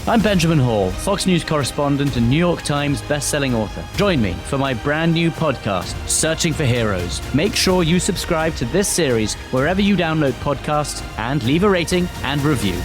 I'm Benjamin Hall, Fox News correspondent and New York Times best-selling author. Join me for my brand new podcast, Searching for Heroes. Make sure you subscribe to this series wherever you download podcasts and leave a rating and review.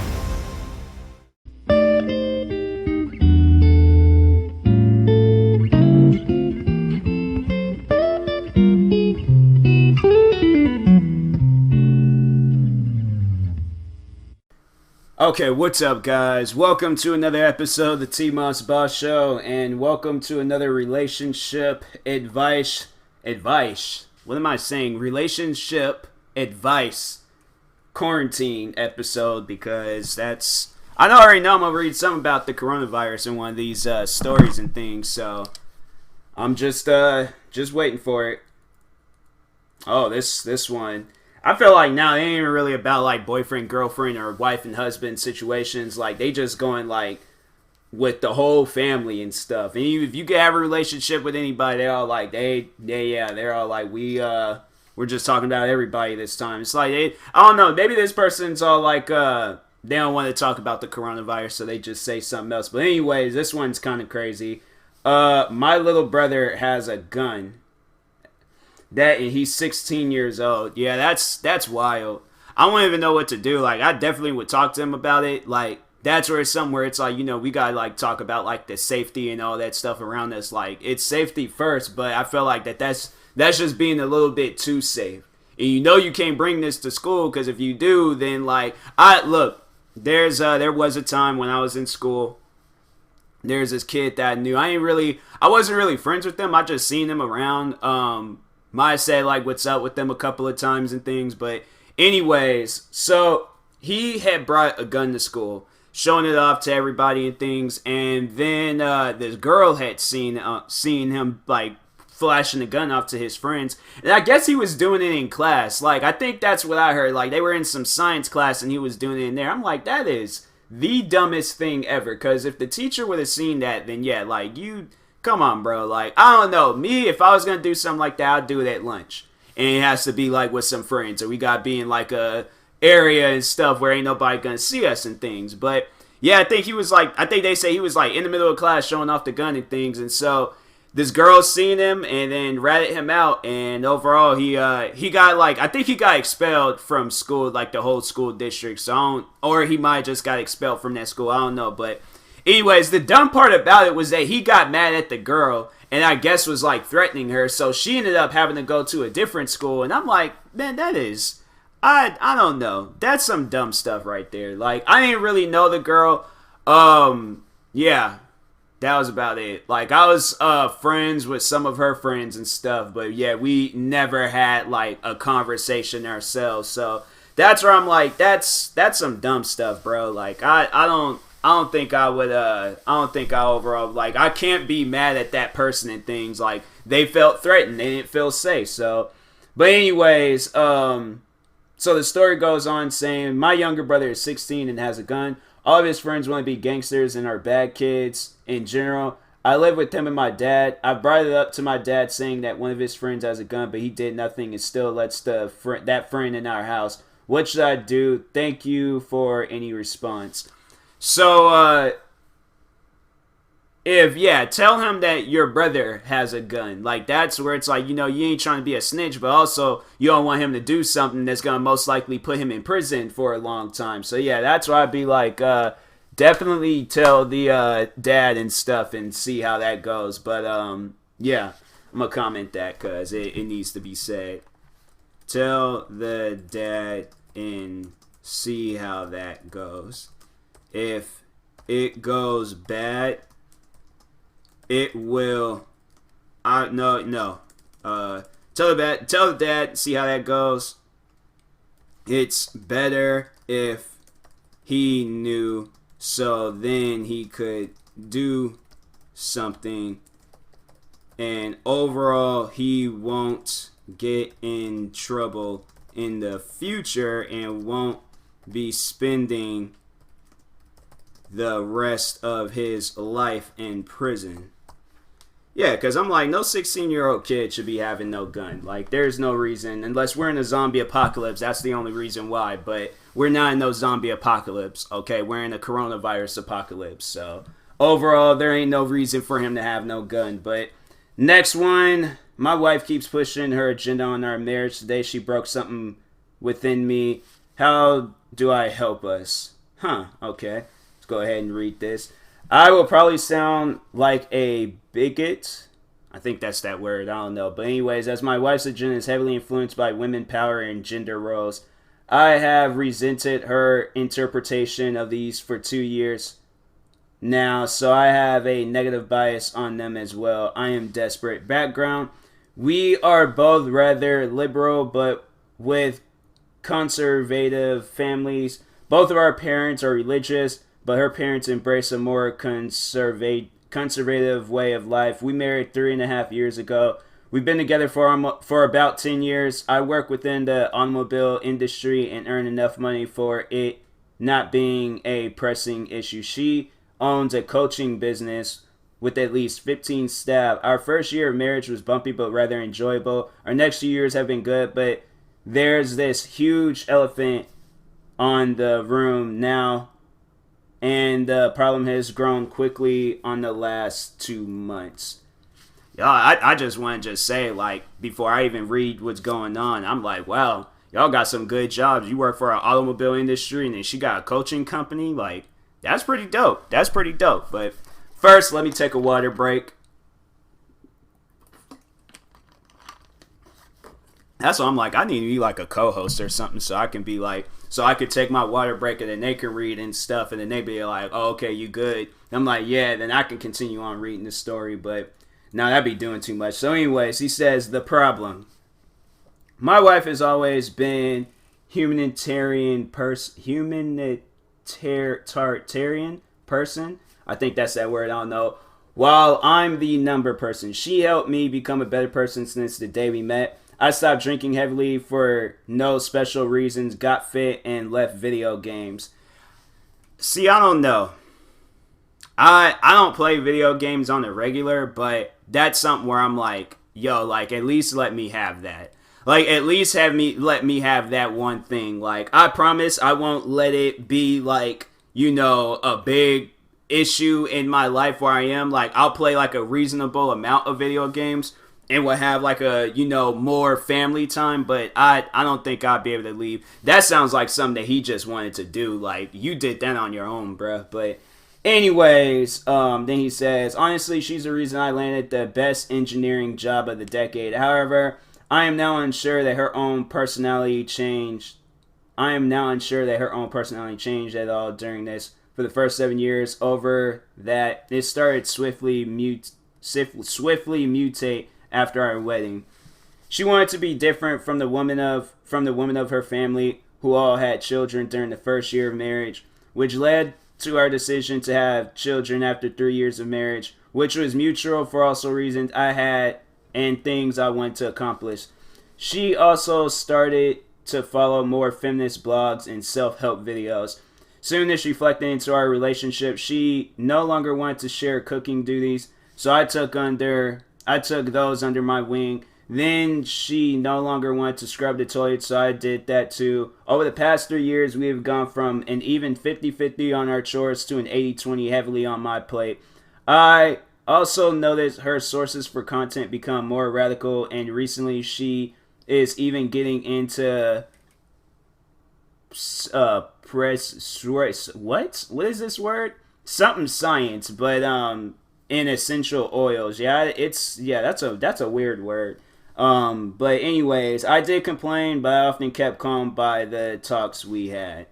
Okay, what's up, guys? Welcome to another episode of the TMossBoss Show, and welcome to another relationship advice. What am I saying? Relationship advice quarantine episode, because I already know I'm gonna read something about the coronavirus in one of these stories and things, so I'm just waiting for it. Oh, this one. I feel like now it ain't even really about like boyfriend, girlfriend, or wife and husband situations. Like, they just going like with the whole family and stuff. And if you can have a relationship with anybody, they're all like they're all like we're just talking about everybody this time. It's like I don't know, maybe this person's all like they don't want to talk about the coronavirus, so they just say something else. But anyways, this one's kind of crazy. My little brother has a gun. And he's 16 years old. Yeah, that's wild. I don't even know what to do. Like, I definitely would talk to him about it. Like, that's where it's somewhere it's like, you know, we gotta like talk about like the safety and all that stuff around us. Like, it's safety first, but I feel like that's just being a little bit too safe. And you know you can't bring this to school, because if you do, then like there was a time when I was in school. There's this kid that I knew. I wasn't really friends with them. I just seen him around. Might say like what's up with them a couple of times and things, but anyways, so he had brought a gun to school, showing it off to everybody and things, and then this girl had seen him like flashing the gun off to his friends, and I guess he was doing it in class. Like, I think that's what I heard. Like, they were in some science class and he was doing it in there. I'm like, that is the dumbest thing ever, because if the teacher would have seen that, then yeah, like, come on, bro. Like, I don't know. Me, if I was going to do something like that, I'd do it at lunch. And it has to be, like, with some friends. Or we got to be in, like, a area and stuff where ain't nobody going to see us and things. But, yeah, I think they say he was, like, in the middle of class showing off the gun and things. And so this girl seen him and then ratted him out. And overall, he got, like, I think he got expelled from school, like, the whole school district. Or he might just got expelled from that school. I don't know. But anyways, the dumb part about it was that he got mad at the girl and I guess was like threatening her, so she ended up having to go to a different school. And I'm like, man, that is, I don't know, that's some dumb stuff right there. Like, I didn't really know the girl. Yeah, that was about it. Like, I was friends with some of her friends and stuff, but yeah, we never had like a conversation ourselves. So that's where I'm like, that's some dumb stuff, bro. Like, I don't think I would, I don't think I overall, like, I can't be mad at that person and things. Like, they felt threatened. They didn't feel safe. So, but anyways, so the story goes on saying, my younger brother is 16 and has a gun. All of his friends want to be gangsters and are bad kids in general. I live with him and my dad. I brought it up to my dad saying that one of his friends has a gun, but he did nothing and still lets that friend in our house. What should I do? Thank you for any response. So, tell him that your brother has a gun. Like, that's where it's like, you know, you ain't trying to be a snitch, but also you don't want him to do something that's going to most likely put him in prison for a long time. So, yeah, that's why I'd be like, definitely tell the dad and stuff and see how that goes. But, yeah, I'm going to comment that because it needs to be said. Tell the dad and see how that goes. If it goes bad, it will. No. Tell the dad. See how that goes. It's better if he knew, so then he could do something. And overall, he won't get in trouble in the future and won't be spending the rest of his life in prison. Yeah, because I'm like, no 16-year-old kid should be having no gun. Like, there's no reason, unless we're in a zombie apocalypse, that's the only reason why. But we're not in no zombie apocalypse, okay? We're in a coronavirus apocalypse. So overall, there ain't no reason for him to have no gun. But next one, my wife keeps pushing her agenda on our marriage. Today she broke something within me. How do I help us? Okay. Let's go ahead and read this. I will probably sound like a bigot. I think that's that word. I don't know. But anyways, as my wife's agenda is heavily influenced by women power and gender roles, I have resented her interpretation of these for 2 years now, so I have a negative bias on them as well. I am desperate. Background: we are both rather liberal, but with conservative families. Both of our parents are religious, but her parents embrace a more conservative way of life. We married 3.5 years ago. We've been together for about 10 years. I work within the automobile industry and earn enough money for it not being a pressing issue. She owns a coaching business with at least 15 staff. Our first year of marriage was bumpy but rather enjoyable. Our next 2 years have been good, but there's this huge elephant on the room now, and the problem has grown quickly on the last 2 months. Y'all, I just want to just say, like, before I even read what's going on, I'm like, wow, y'all got some good jobs. You work for an automobile industry, and then she got a coaching company. Like, that's pretty dope. That's pretty dope. But first, let me take a water break. That's why I'm like, I need to be like a co-host or something so I can be like, so I could take my water break and then they can read and stuff and then they be like, oh, okay, you good? And I'm like, yeah, then I can continue on reading the story, but no, that'd be doing too much. So anyways, he says, the problem. My wife has always been humanitarian person. I think that's that word, I don't know. While I'm the number person. She helped me become a better person since the day we met. I stopped drinking heavily for no special reasons, got fit, and left video games. See, I don't know. I don't play video games on the regular, but that's something where I'm like, yo, like, at least let me have that. Like, at least let me have that one thing. Like, I promise I won't let it be, like, you know, a big issue in my life where I am. Like, I'll play, like, a reasonable amount of video games and will have like a, you know, more family time, but I don't think I'd be able to leave. That sounds like something that he just wanted to do. Like, you did that on your own, bruh. But anyways, then he says, honestly, she's the reason I landed the best engineering job of the decade. However, I am now unsure that her own personality changed. I am now unsure that her own personality changed at all during this. For the first 7 years over that, it started swiftly mutate after our wedding. She wanted to be different from the women of her family who all had children during the first year of marriage, which led to our decision to have children after 3 years of marriage, which was mutual for also reasons I had and things I wanted to accomplish. She also started to follow more feminist blogs and self-help videos. Soon this reflected into our relationship. She no longer wanted to share cooking duties, so I took those under my wing. Then she no longer wanted to scrub the toilet, so I did that too. Over the past 3 years, we have gone from an even 50-50 on our chores to an 80-20 heavily on my plate. I also noticed her sources for content become more radical, and recently she is even getting into what is this word? Something science, but in essential oils. That's a weird word. But anyways, I did complain, but I often kept calm by the talks we had.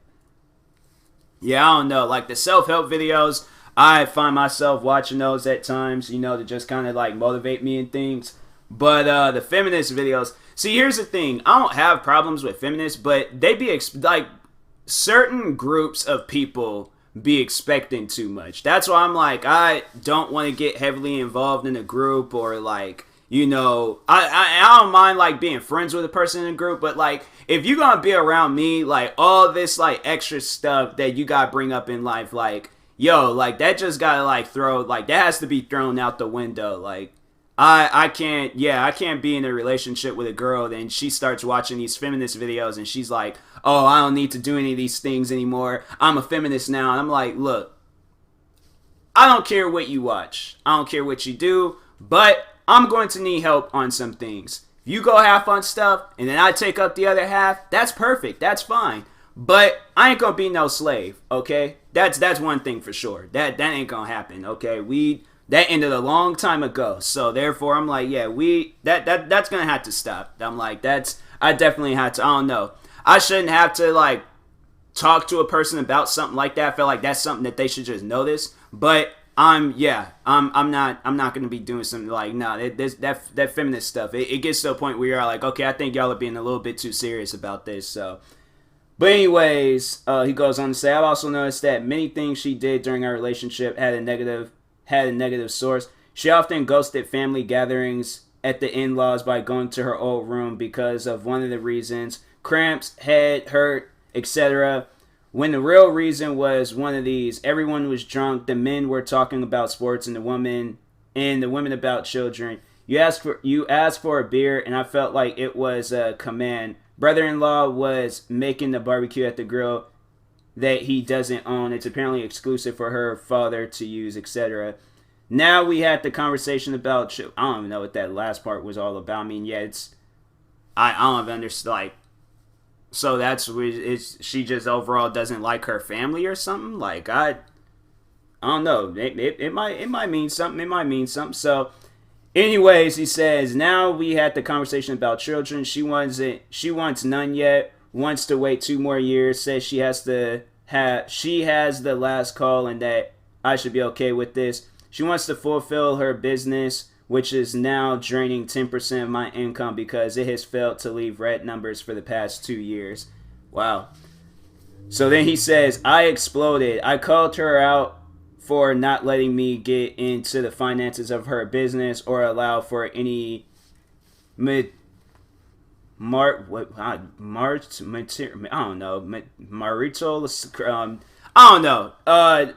Yeah, I don't know, like the self-help videos, I find myself watching those at times, you know, to just kind of like motivate me and things. But the feminist videos, see, here's the thing, I don't have problems with feminists, but they be like certain groups of people be expecting too much. That's why I'm like, I don't want to get heavily involved in a group, or like, you know, I don't mind like being friends with a person in a group, but like if you're gonna be around me, like all this like extra stuff that you gotta bring up in life, like yo, like that just gotta like that has to be thrown out the window. Like I can't be in a relationship with a girl, then she starts watching these feminist videos and she's like, oh, I don't need to do any of these things anymore. I'm a feminist now. And I'm like, look, I don't care what you watch. I don't care what you do, but I'm going to need help on some things. If you go half on stuff and then I take up the other half, that's perfect. That's fine. But I ain't gonna be no slave, okay? That's one thing for sure. That ain't gonna happen, okay? That ended a long time ago. So therefore I'm like, yeah, that's gonna have to stop. I'm like, I definitely had to, I don't know. I shouldn't have to like talk to a person about something like that. I feel like that's something that they should just notice. But I'm not gonna be doing something like, that feminist stuff. It gets to a point where you're like, okay, I think y'all are being a little bit too serious about this. So, but anyways, he goes on to say, I've also noticed that many things she did during our relationship had a negative source. She often ghosted family gatherings at the in-laws by going to her old room because of one of the reasons: cramps, head hurt, etc. When the real reason was one of these: everyone was drunk, the men were talking about sports, and the women about children. You asked for a beer, and I felt like it was a command. Brother-in-law was making the barbecue at the grill that he doesn't own. It's apparently exclusive for her father to use, etc. Now we had the conversation about. I don't even know what that last part was all about. I mean, yeah, I don't even understand. Like, so she just overall doesn't like her family or something. Like, I don't know. It might mean something. It might mean something. So, anyways, he says, now we had the conversation about children. She wants none yet. Wants to wait 2 more years. Says she has the last call and that I should be okay with this. She wants to fulfill her business, which is now draining 10% of my income because it has failed to leave red numbers for the past 2 years. Wow. So then he says, I exploded. I called her out for not letting me get into the finances of her business or allow for any marital, I don't know.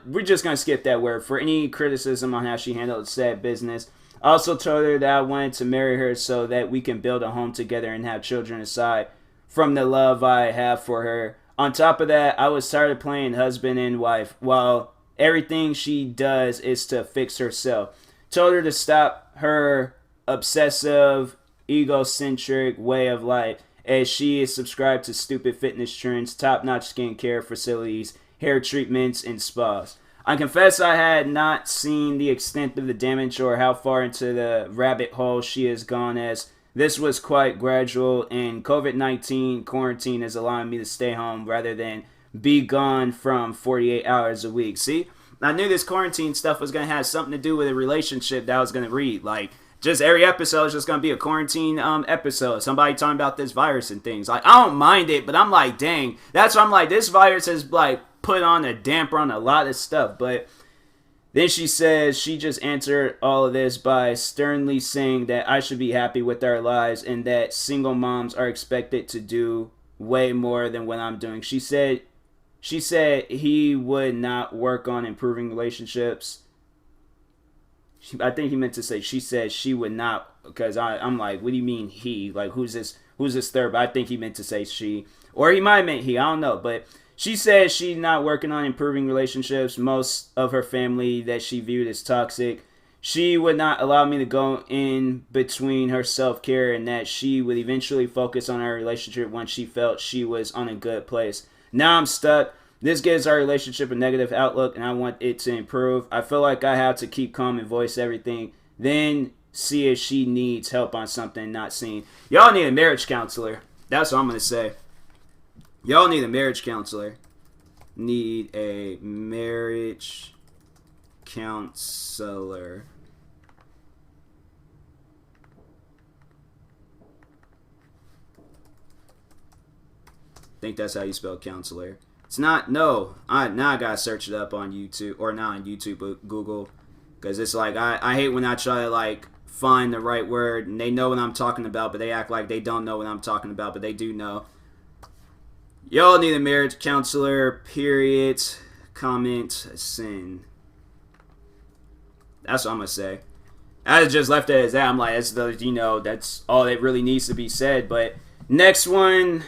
We're just gonna skip that word. For any criticism on how she handled said business. I also told her that I wanted to marry her so that we can build a home together and have children aside from the love I have for her. On top of that, I was tired of playing husband and wife while everything she does is to fix herself. Told her to stop her obsessive, egocentric way of life as she is subscribed to stupid fitness trends, top-notch skincare facilities, hair treatments, and spas. I confess I had not seen the extent of the damage or how far into the rabbit hole she has gone, as this was quite gradual, and COVID-19 quarantine is allowing me to stay home rather than be gone from 48 hours a week. See, I knew this quarantine stuff was going to have something to do with a relationship that I was going to read. Like, just every episode is just going to be a quarantine episode. Somebody talking about this virus and things. Like, I don't mind it, but I'm like, dang. That's why I'm like, this virus has, like, put on a damper on a lot of stuff. But then she says she just answered all of this by sternly saying that I should be happy with our lives and that single moms are expected to do way more than what I'm doing. She said he would not work on improving relationships. I think he meant to say she said she would not, because I'm like, what do you mean he? Like, who's this third? But I think he meant to say she, or he might have meant he. I don't know. But she says she's not working on improving relationships. Most of her family that she viewed as toxic. She would not allow me to go in between her self-care, and that she would eventually focus on our relationship once she felt she was on a good place. Now I'm stuck. This gives our relationship a negative outlook, and I want it to improve. I feel like I have to keep calm and voice everything, then see if she needs help on something not seen. Y'all need a marriage counselor. That's what I'm going to say. Y'all need a marriage counselor. Need a marriage counselor. I think that's how you spell counselor. It's not, no. Now I gotta search it up on YouTube, or not on YouTube, but Google. Because it's like, I hate when I try to, like, find the right word, and they know what I'm talking about, but they act like they don't know what I'm talking about, but they do know. Y'all need a marriage counselor, period. Comment, send. That's what I'm gonna say. I just left it as that. I'm like, that's all that really needs to be said. But next one,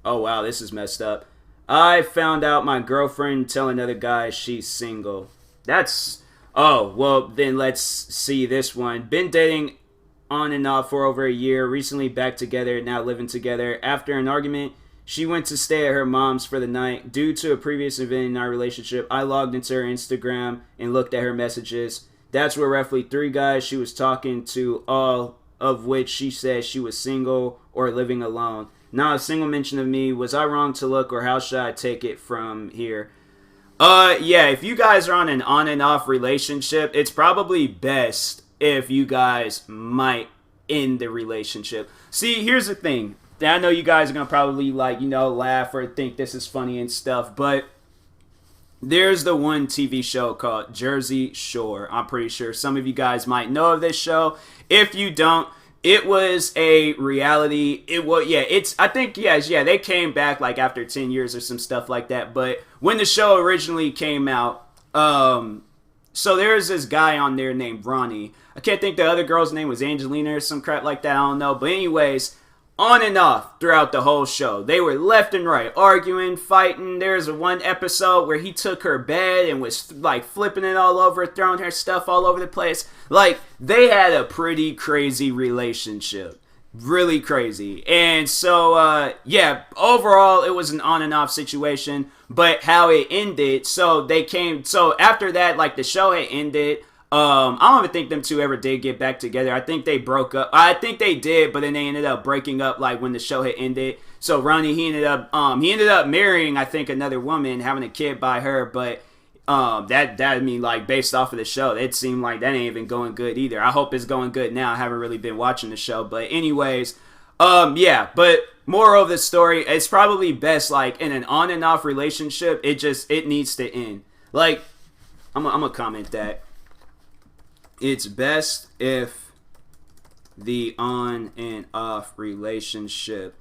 oh wow, this is messed up. I found out my girlfriend telling another guy she's single. That's, oh, well, then let's see this one. Been dating on and off for over a year, recently back together, now living together. After an argument, she went to stay at her mom's for the night. Due to a previous event in our relationship, I logged into her Instagram and looked at her messages. That's where roughly 3 guys she was talking to, all of which she said she was single or living alone. Not a single mention of me. Was I wrong to look, or how should I take it from here? Yeah, if you guys are on an on and off relationship, it's probably best if you guys might end the relationship. See, here's the thing. I know you guys are going to probably, laugh or think this is funny and stuff, but there's the one TV show called Jersey Shore. I'm pretty sure some of you guys might know of this show. If you don't, it was a reality. They came back like after 10 years or some stuff like that. But when the show originally came out, so there's this guy on there named Ronnie. I can't think the other girl's name was Angelina or some crap like that. I don't know. But anyways, on and off throughout the whole show. They were left and right, arguing, fighting. There's one episode where he took her bed and was like flipping it all over, throwing her stuff all over the place. Like, they had a pretty crazy relationship. Really crazy. And so, overall, it was an on and off situation. But how it ended, so after that, like, the show had ended. I don't even think them two ever did get back together. I think they broke up. I think they did, but then they ended up breaking up like when the show had ended. So Ronnie, he ended up marrying, I think, another woman, having a kid by her. But based off of the show, it seemed like that ain't even going good either. I hope it's going good now. I haven't really been watching the show, but anyways, but moral of the story, it's probably best, like, in an on and off relationship, it needs to end. Like, I'm gonna comment that. It's best if the on and off relationship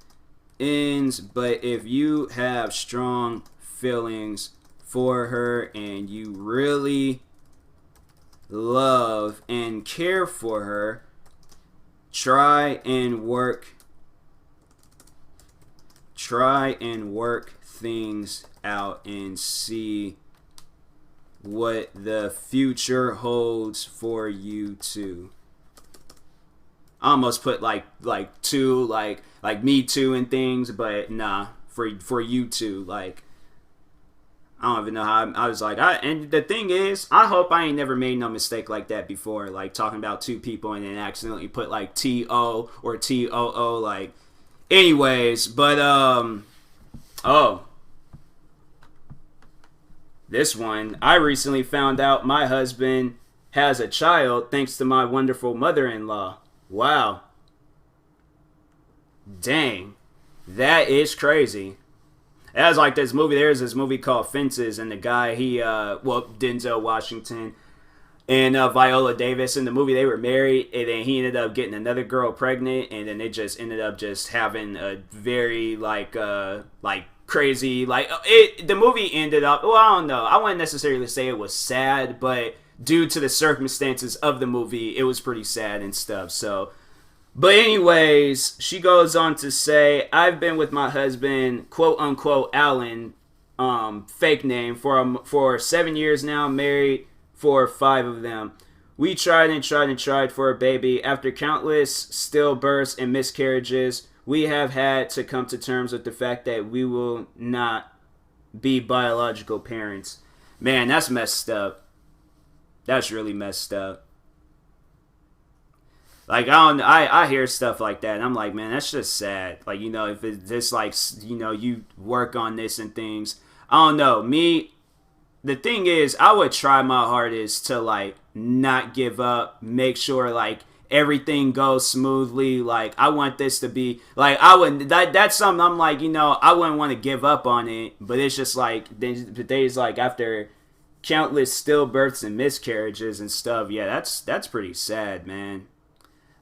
ends, but if you have strong feelings for her and you really love and care for her, try and work things out and see what the future holds for you two. I almost put like two, like me too and things, but nah, for you two. Like, I don't even know how I was like, and the thing is, I hope I ain't never made no mistake like that before, like talking about two people and then accidentally put like T-O or T-O-O, like, anyways, but, this one, I recently found out my husband has a child thanks to my wonderful mother-in-law. Wow. Dang. That is crazy. It was like this movie. There's this movie called Fences, and the guy, Denzel Washington and Viola Davis. In the movie, they were married, and then he ended up getting another girl pregnant, and then they just ended up just having a very, crazy, the movie ended up, well, I don't know, I wouldn't necessarily say it was sad, but due to the circumstances of the movie, it was pretty sad and stuff. So, but anyways, she goes on to say, I've been with my husband, quote unquote Alan, fake name, for 7 years now, married for 5 of them. We tried and tried and tried for a baby. After countless stillbirths and miscarriages, we have had to come to terms with the fact that we will not be biological parents. Man, that's messed up. That's really messed up. Like, I hear stuff like that, and I'm like, man, that's just sad. Like, if it's just like, you work on this and things. I don't know. Me, the thing is, I would try my hardest to, like, not give up, make sure, like, everything goes smoothly. Like, I want this to be, like, that's something I'm like, I wouldn't want to give up on it, but it's just like, the days, like, after countless stillbirths and miscarriages and stuff, yeah, that's pretty sad, man.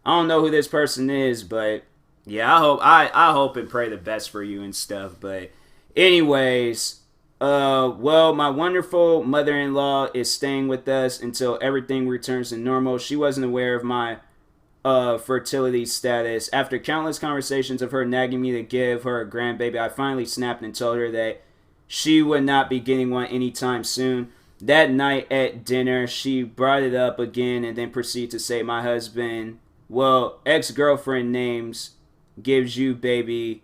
I don't know who this person is, but yeah, I hope and pray the best for you and stuff. But anyways, Well, my wonderful mother-in-law is staying with us until everything returns to normal. She wasn't aware of my fertility status. After countless conversations of her nagging me to give her a grandbaby, I finally snapped and told her that she would not be getting one anytime soon. That night at dinner, she brought it up again and then proceeded to say, my husband, well, ex-girlfriend names gives you baby.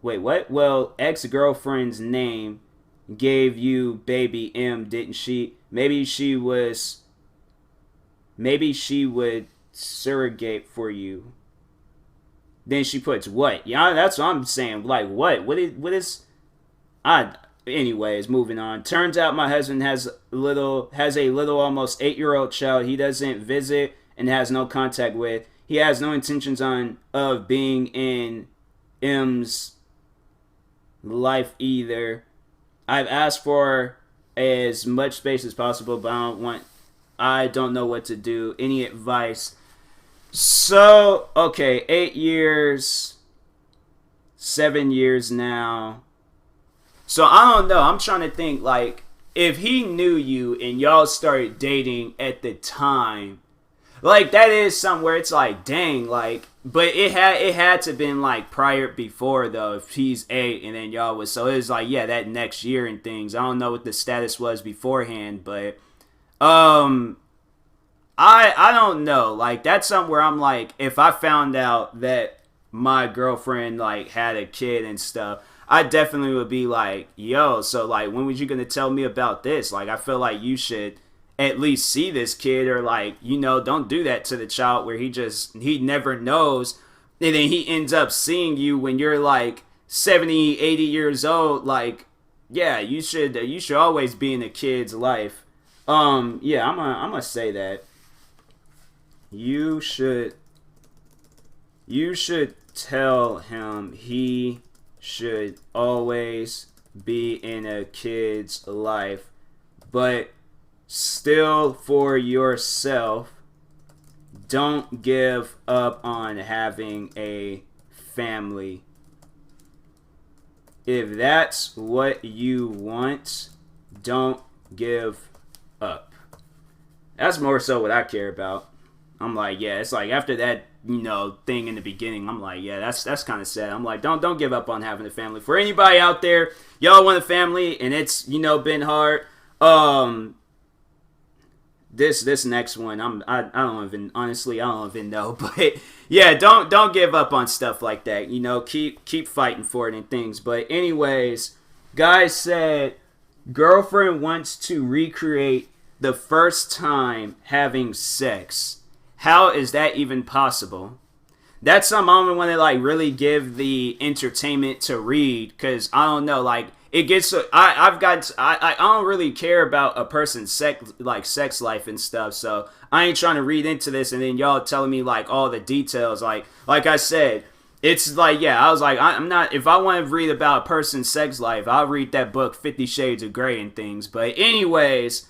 Wait, what? Well, ex-girlfriend's name gave you baby M, didn't she? Maybe she would surrogate for you. Then she puts what? Yeah, that's what I'm saying. Like what? What is I anyways, moving on. Turns out my husband has a little almost 8-year-old child he doesn't visit and has no contact with. He has no intentions of being in M's life either. I've asked for as much space as possible, but I don't know what to do. Any advice? So, okay, 8 years, 7 years now. So I don't know. I'm trying to think, like, if he knew you and y'all started dating at the time, like, that is somewhere it's like, dang, like, but it had to been like prior before though. If he's 8 and then y'all was, so it was like, yeah, that next year and things. I don't know what the status was beforehand, but I don't know. Like, that's somewhere I'm like, if I found out that my girlfriend like had a kid and stuff, I definitely would be like, yo, so like, when was you gonna tell me about this? Like, I feel like you should at least see this kid, or like, you know, don't do that to the child where he never knows, and then he ends up seeing you when you're like 70, 80 years old. Like, yeah, you should always be in a kid's life. Yeah, I'm gonna say that you should tell him he should always be in a kid's life, but still, for yourself, don't give up on having a family. If that's what you want, don't give up. That's more so what I care about. I'm like, yeah, it's like after that, you know, thing in the beginning, I'm like, yeah, that's kind of sad. I'm like, don't give up on having a family. For anybody out there, y'all want a family and it's, you know, been hard. This next one, I don't even know, but yeah, don't give up on stuff like that. You know, keep fighting for it and things. But anyways, guy said girlfriend wants to recreate the first time having sex. How is that even possible? That's something I don't want to like really give the entertainment to read, because I don't know, like it gets. I don't really care about a person's sex life and stuff, so I ain't trying to read into this and then y'all telling me like all the details. Like I said, it's like, yeah, I was like, I'm not. If I want to read about a person's sex life, I'll read that book 50 Shades of Grey and things. But anyways,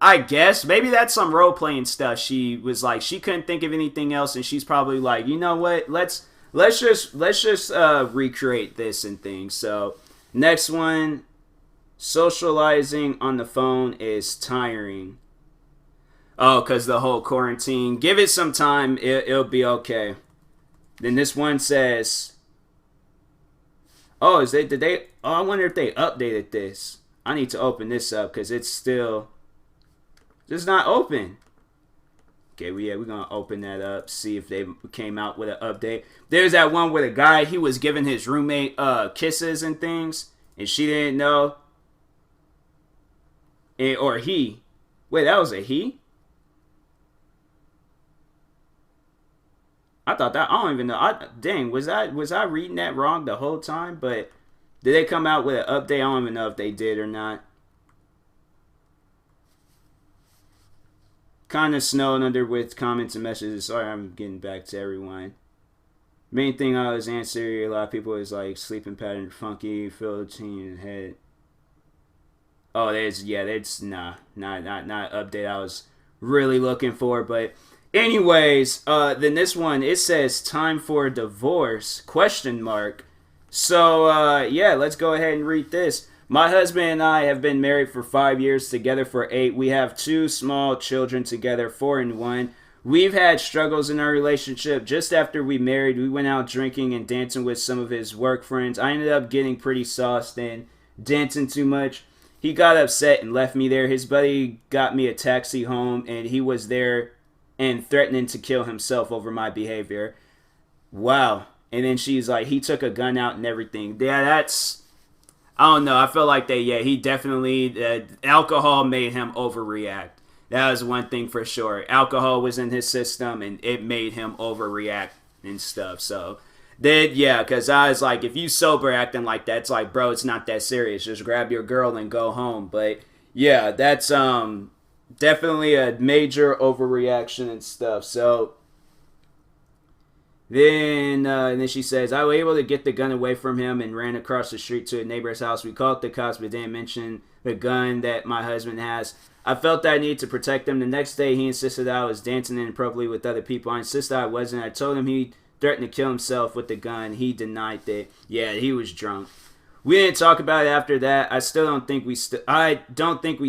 I guess maybe that's some role playing stuff. She was like, she couldn't think of anything else, and she's probably like, you know what? Let's just recreate this and things. So next one, socializing on the phone is tiring. Oh, because the whole quarantine. Give it some time. It'll be okay. Then this one says, oh, I wonder if they updated this. I need to open this up because it's still just not open. Okay, we're going to open that up, see if they came out with an update. There's that one where the guy, he was giving his roommate kisses and things, and she didn't know. Or he. Wait, that was a he? I thought that, I don't even know. Dang, was I reading that wrong the whole time? But did they come out with an update? I don't even know if they did or not. Kind of snowed under with comments and messages. Sorry, I'm getting back to everyone. Main thing I was answering, a lot of people is like sleeping pattern funky, feel the team head. Oh, that's not update I was really looking for. But anyways, then this one, it says time for divorce ? Yeah, let's go ahead and read this. My husband and I have been married for 5 years, together for 8. We have 2 small children together, 4 and 1. We've had struggles in our relationship. Just after we married, we went out drinking and dancing with some of his work friends. I ended up getting pretty sauced and dancing too much. He got upset and left me there. His buddy got me a taxi home, and he was there and threatening to kill himself over my behavior. Wow. And then she's like, he took a gun out and everything. Yeah, that's, I don't know. I feel like he definitely, alcohol made him overreact. That was one thing for sure. Alcohol was in his system and it made him overreact and stuff. So, because I was like, if you sober acting like that, it's like, bro, it's not that serious. Just grab your girl and go home. But yeah, that's definitely a major overreaction and stuff. So, then she says, I was able to get the gun away from him and ran across the street to a neighbor's house. We called the cops, but didn't mention the gun that my husband has. I felt that I needed to protect him. The next day, he insisted that I was dancing inappropriately with other people. I insisted I wasn't. I told him he threatened to kill himself with the gun. He denied that. Yeah, he was drunk. We didn't talk about it after that. I don't think we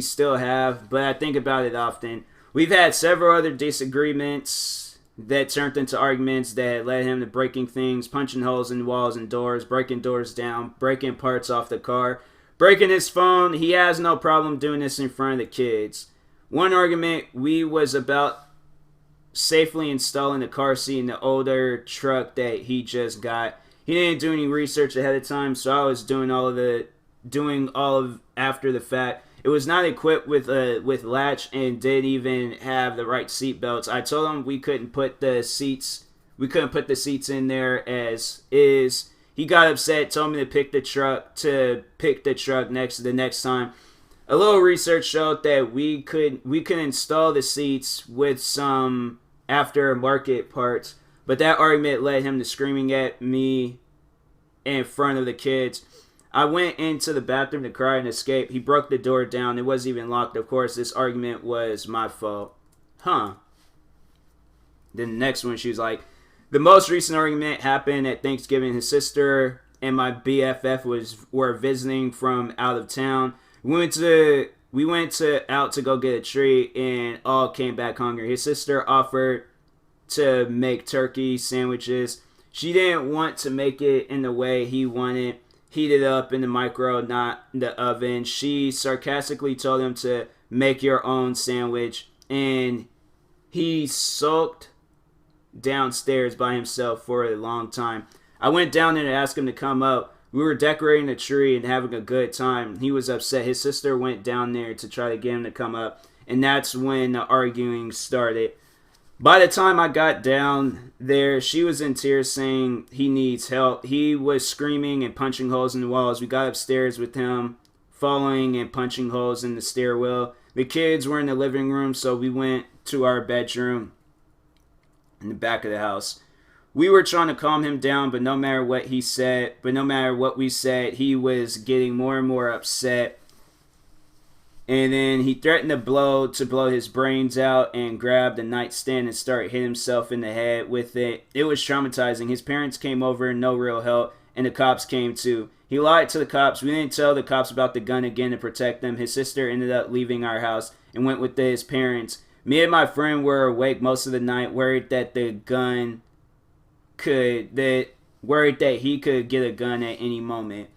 still have, but I think about it often. We've had several other disagreements that turned into arguments that led him to breaking things, punching holes in walls and doors, breaking doors down, breaking parts off the car, breaking his phone. He has no problem doing this in front of the kids. One argument, we was about safely installing the car seat in the older truck that he just got. He didn't do any research ahead of time, so I was doing all of after the fact. It was not equipped with latch and didn't even have the right seat belts. I told him we couldn't put the seats in there as is. He got upset, told me to pick the truck next time. A little research showed that we could install the seats with some aftermarket parts, but that argument led him to screaming at me in front of the kids. I went into the bathroom to cry and escape. He broke the door down. It wasn't even locked. Of course, this argument was my fault. Huh. Then the next one, she was like, the most recent argument happened at Thanksgiving. His sister and my BFF were visiting from out of town. We went out to go get a treat and all came back hungry. His sister offered to make turkey sandwiches. She didn't want to make it in the way he wanted. Heat it up in the micro, not the oven. She sarcastically told him to make your own sandwich, and he sulked downstairs by himself for a long time. I went down there to ask him to come up. We were decorating a tree and having a good time. He was upset. His sister went down there to try to get him to come up, and that's when the arguing started. By the time I got down there, she was in tears saying he needs help. He was screaming and punching holes in the walls. We got upstairs with him falling and punching holes in the stairwell. The kids were in the living room, so we went to our bedroom in the back of the house. We were trying to calm him down, but no matter what we said, he was getting more and more upset. And then he threatened to blow his brains out and grabbed a nightstand and started hitting himself in the head with it. It was traumatizing. His parents came over, no real help, and the cops came too. He lied to the cops. We didn't tell the cops about the gun again to protect them. His sister ended up leaving our house and went with his parents. Me and my friend were awake most of the night, worried that he could get a gun at any moment.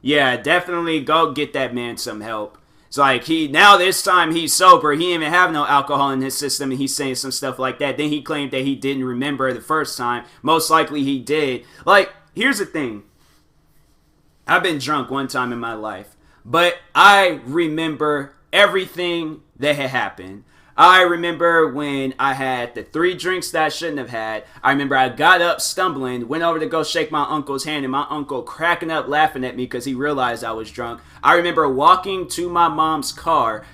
Yeah, definitely go get that man some help. It's like this time he's sober. He didn't even have no alcohol in his system, and he's saying some stuff like that. Then he claimed that he didn't remember the first time. Most likely he did. Like, here's the thing. I've been drunk one time in my life, but I remember everything that had happened. I remember when I had the 3 drinks that I shouldn't have had. I remember I got up stumbling, went over to go shake my uncle's hand, and my uncle cracking up laughing at me because he realized I was drunk. I remember walking to my mom's car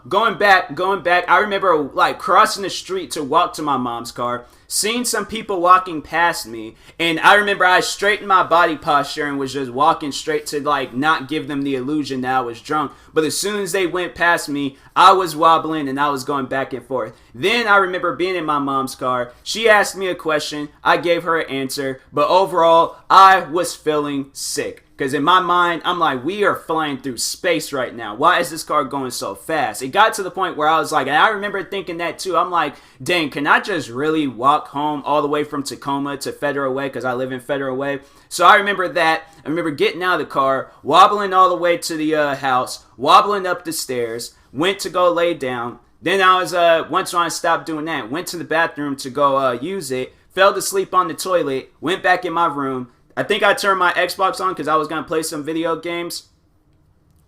going back, I remember like crossing the street to walk to my mom's car, seeing some people walking past me, and I remember I straightened my body posture and was just walking straight to like not give them the illusion that I was drunk. But as soon as they went past me, I was wobbling and I was going back and forth. Then I remember being in my mom's car. She asked me a question. I gave her an answer. But overall, I was feeling sick. Because in my mind, I'm like, we are flying through space right now. Why is this car going so fast? It got to the point where I was like, and I remember thinking that too. I'm like, dang, can I just really walk home all the way from Tacoma to Federal Way? Because I live in Federal Way. So I remember that. I remember getting out of the car, wobbling all the way to the house, wobbling up the stairs, went to go lay down. Then I was, once I stopped doing that, went to the bathroom to go use it, fell to sleep on the toilet, went back in my room. I think I turned my Xbox on because I was going to play some video games.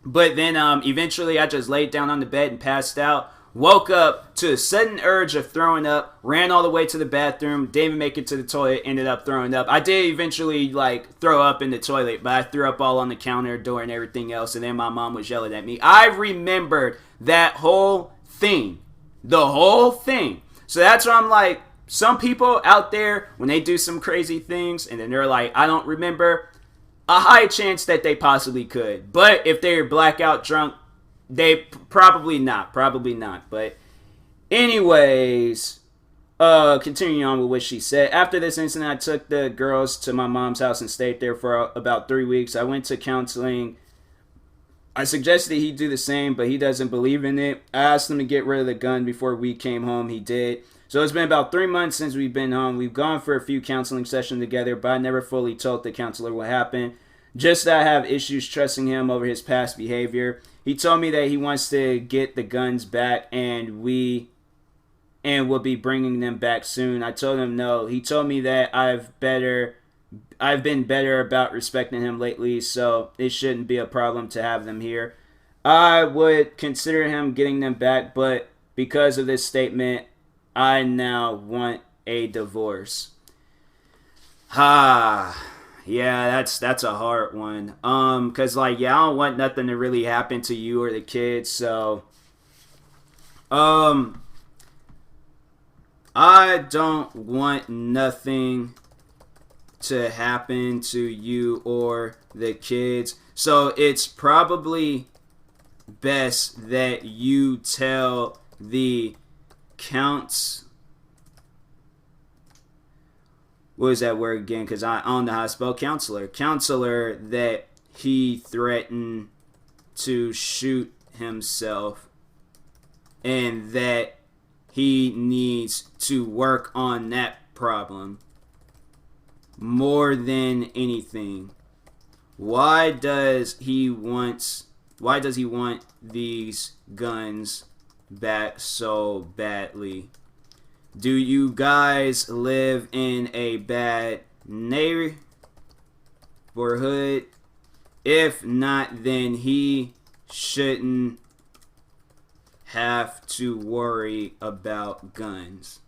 But then eventually I just laid down on the bed and passed out. Woke up to a sudden urge of throwing up. Ran all the way to the bathroom. Didn't even make it to the toilet. Ended up throwing up. I did eventually throw up in the toilet. But I threw up all on the counter, door, and everything else. And then my mom was yelling at me. I remembered that whole thing. The whole thing. So that's why I'm like, some people out there, when they do some crazy things and then they're like, I don't remember, a high chance that they possibly could. But if they're blackout drunk, they probably not. But anyways, continuing on with what she said. After this incident, I took the girls to my mom's house and stayed there for about 3 weeks. I went to counseling. I suggested he do the same, but he doesn't believe in it. I asked him to get rid of the gun before we came home. He did. So it's been about 3 months since we've been home. We've gone for a few counseling sessions together, but I never fully told the counselor what happened. Just that I have issues trusting him over his past behavior. He told me that he wants to get the guns back and will be bringing them back soon. I told him no. He told me that I've been better about respecting him lately, so it shouldn't be a problem to have them here. I would consider him getting them back, but because of this statement, I now want a divorce. Yeah, that's a hard one. Cause I don't want nothing to really happen to you or the kids. So, I don't want nothing to happen to you or the kids. So it's probably best that you tell the what is that word again? Because I don't know how to spell counselor. Counselor that he threatened to shoot himself and that he needs to work on that problem more than anything. Why does he want these guns back so badly? Do you guys live in a bad neighborhood? If not, then he shouldn't have to worry about guns.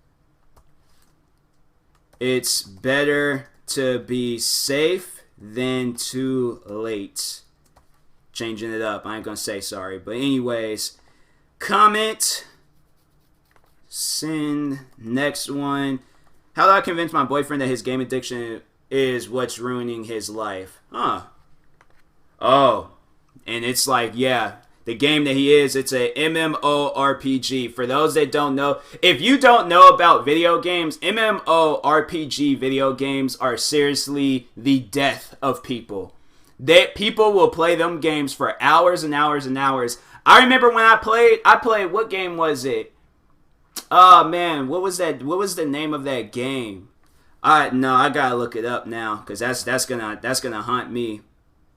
It's better to be safe than too late. Changing it up. I ain't gonna say sorry. But anyways, comment. Send. Next one. How do I convince my boyfriend that his game addiction is what's ruining his life? Oh. And it's like, yeah, the game that he is, it's a MMORPG. For those that don't know, if you don't know about video games, MMORPG video games are seriously the death of people. People will play them games for hours and hours and hours. I remember when I played, what game was it? Oh man, what was that? What was the name of that game? I gotta look it up now because that's gonna haunt me.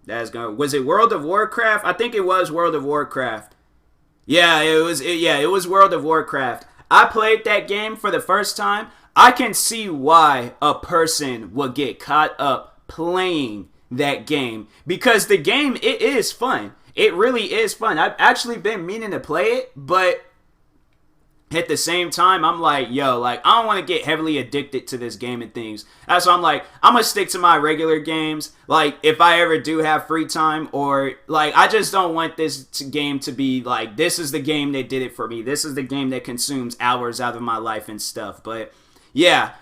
Was it World of Warcraft? I think it was World of Warcraft. Yeah, it was World of Warcraft. I played that game for the first time. I can see why a person would get caught up playing that game because the game, it is fun. It really is fun. I've actually been meaning to play it, but at the same time, I'm like, yo, like, I don't want to get heavily addicted to this game and things. That's why I'm like, I'm going to stick to my regular games. Like, if I ever do have free time, or, like, I just don't want this game to be, like, this is the game that did it for me. This is the game that consumes hours out of my life and stuff. But, yeah,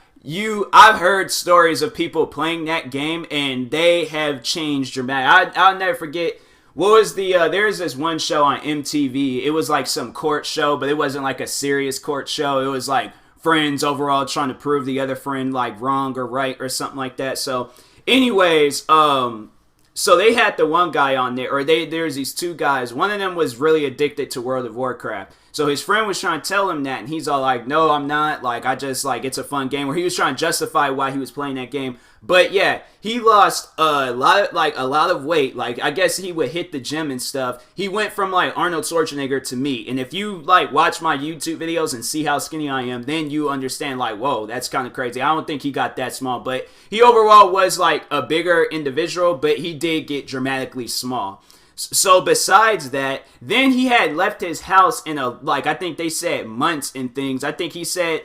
I've heard stories of people playing that game, and they have changed dramatically. I'll never forget. What was there's this one show on MTV. It was like some court show, but it wasn't like a serious court show. It was like friends overall trying to prove the other friend like wrong or right or something like that. So anyways, so they had the one guy on there, or there's these two guys. One of them was really addicted to World of Warcraft. So his friend was trying to tell him that, and he's all like, no, I'm not. Like, I just, like, it's a fun game. Where he was trying to justify why he was playing that game. But, yeah, he lost a lot of weight. Like, I guess he would hit the gym and stuff. He went from, like, Arnold Schwarzenegger to me. And if you, like, watch my YouTube videos and see how skinny I am, then you understand, like, whoa, that's kind of crazy. I don't think he got that small. But he overall was, like, a bigger individual, but he did get dramatically small. So besides that, then he had left his house in I think they said months and things. I think he said,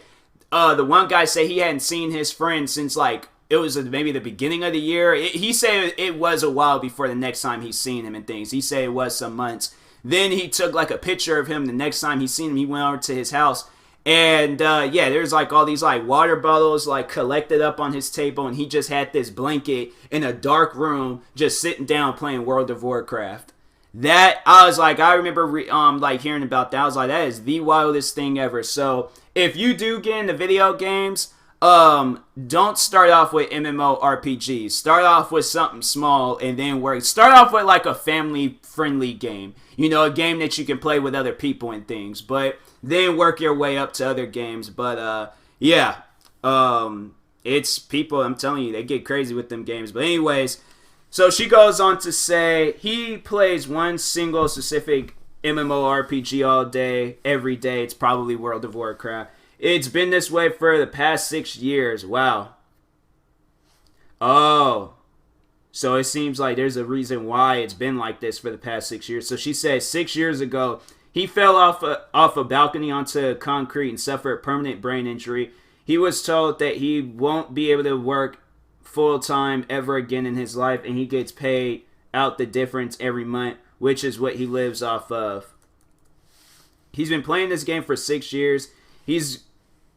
the one guy said he hadn't seen his friend since like, it was maybe the beginning of the year. He said it was a while before the next time he's seen him and things. He said it was some months. Then he took like a picture of him the next time he seen him. He went over to his house. And, yeah, there's, like, all these, like, water bottles, like, collected up on his table, and he just had this blanket in a dark room just sitting down playing World of Warcraft. That, I was like, I remember, like, hearing about that. I was like, that is the wildest thing ever. So, if you do get into video games, don't start off with MMORPGs. Start off with something small and then work. Start off with, like, a family-friendly game. You know, a game that you can play with other people and things. But then work your way up to other games. But, yeah. It's people, I'm telling you, they get crazy with them games. But anyways, so she goes on to say, he plays one single specific MMORPG all day, every day. It's probably World of Warcraft. It's been this way for the past 6 years. Wow. Oh. So it seems like there's a reason why it's been like this for the past 6 years. So she said 6 years ago, he fell off a balcony onto concrete and suffered a permanent brain injury. He was told that he won't be able to work full-time ever again in his life, and he gets paid out the difference every month, which is what he lives off of. He's been playing this game for 6 years. He's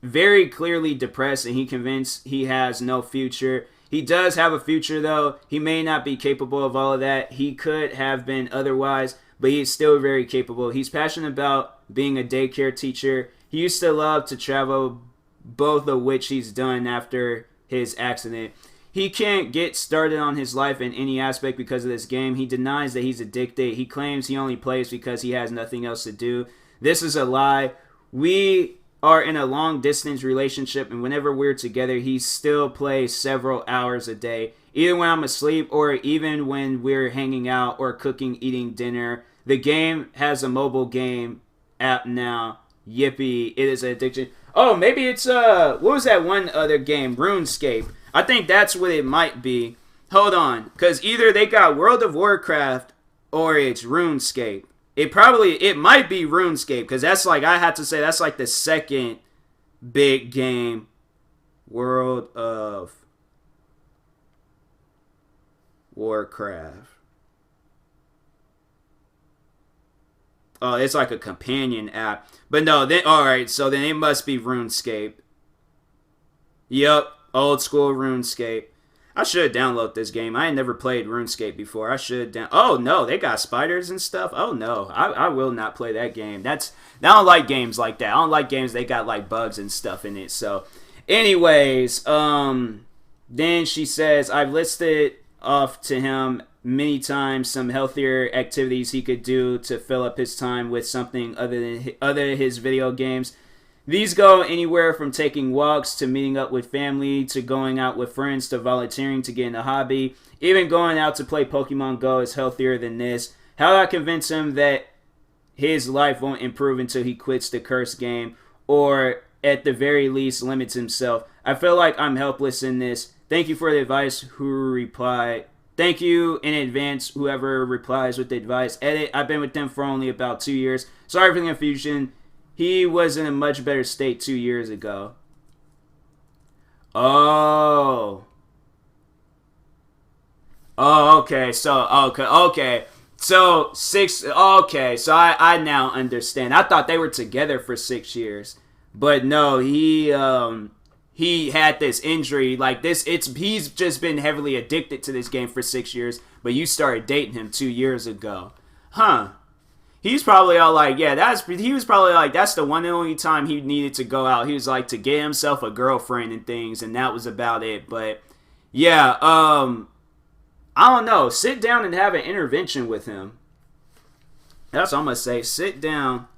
very clearly depressed, and he's convinced he has no future. He does have a future, though. He may not be capable of all of that. He could have been otherwise, but he's still very capable. He's passionate about being a daycare teacher. He used to love to travel, both of which he's done after his accident. He can't get started on his life in any aspect because of this game. He denies that he's addicted. He claims he only plays because he has nothing else to do. This is a lie. We are in a long-distance relationship, and whenever we're together, he still plays several hours a day. Either when I'm asleep or even when we're hanging out or cooking, eating dinner. The game has a mobile game app now. Yippee, it is an addiction. Oh, maybe it's, what was that one other game? RuneScape. I think that's what it might be. Hold on, because either they got World of Warcraft or it's RuneScape. It might be RuneScape, because that's like, I have to say, that's like the second big game. World of Warcraft. Oh, it's like a companion app. But no, then, alright, so then it must be RuneScape. Yep, old school RuneScape. I should download this game. I ain't never played RuneScape before. I should Oh no, they got spiders and stuff. Oh no, I will not play that game. I don't like games like that. I don't like games they got like bugs and stuff in it. So, anyways, then she says, I've listed off to him many times some healthier activities he could do to fill up his time with something other than his video games. These go anywhere from taking walks to meeting up with family to going out with friends to volunteering to get in a hobby. Even going out to play Pokemon Go is healthier than this. How do I convince him that his life won't improve until he quits the cursed game or at the very least limits himself? I feel like I'm helpless in this. Thank you for the advice, who replied. Thank you in advance, whoever replies with the advice. Edit, I've been with them for only about 2 years. Sorry for the confusion. He was in a much better state 2 years ago. Oh. Oh, okay. So, okay. So, so I now understand. I thought they were together for 6 years. But no, he had this injury like this. He's just been heavily addicted to this game for 6 years, but you started dating him 2 years ago. Huh. He's probably all like, yeah, he was probably like, that's the one and only time he needed to go out. He was like to get himself a girlfriend and things, and that was about it. But yeah, I don't know. Sit down and have an intervention with him. That's what I'm gonna say. Sit down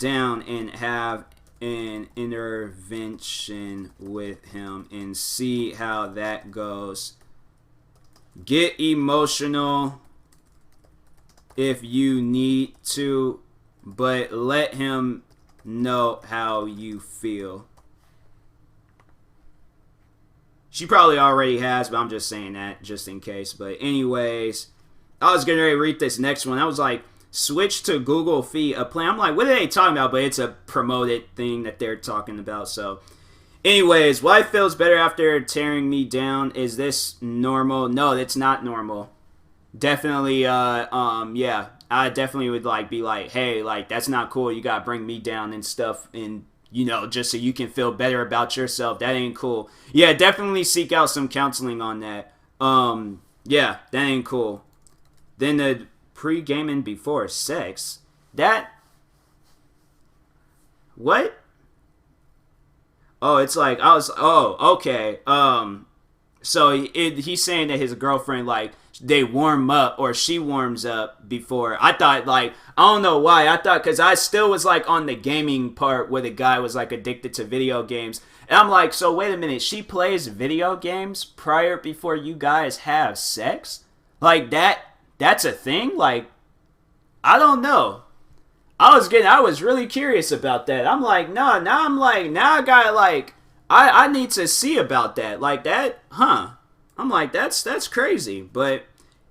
and have an intervention with him and see how that goes. Get emotional if you need to, but let him know how you feel. She probably already has, but I'm just saying that just in case. But anyways, I was getting ready to read this next one. I was like, switch to Google Feed a plan. I'm like, what are they talking about? But it's a promoted thing that they're talking about. So anyways, wife feels better after tearing me down. Is this normal? No, it's not normal. Definitely, yeah, I definitely would like be like, hey, like that's not cool. You gotta bring me down and stuff, and you know, just so you can feel better about yourself. That ain't cool. Yeah, definitely seek out some counseling on that. Yeah, that ain't cool. Then the pre-gaming before sex. That what? Oh, it's like okay. So he's saying that his girlfriend like they warm up or she warms up before. I thought like I don't know why. I thought because I still was like on the gaming part where the guy was like addicted to video games. And I'm like, so wait a minute, she plays video games before you guys have sex? Like that's a thing? Like I don't know. I was really curious about that. I'm like, no, now I got like I need to see about that. Like that, huh? I'm like, that's crazy. But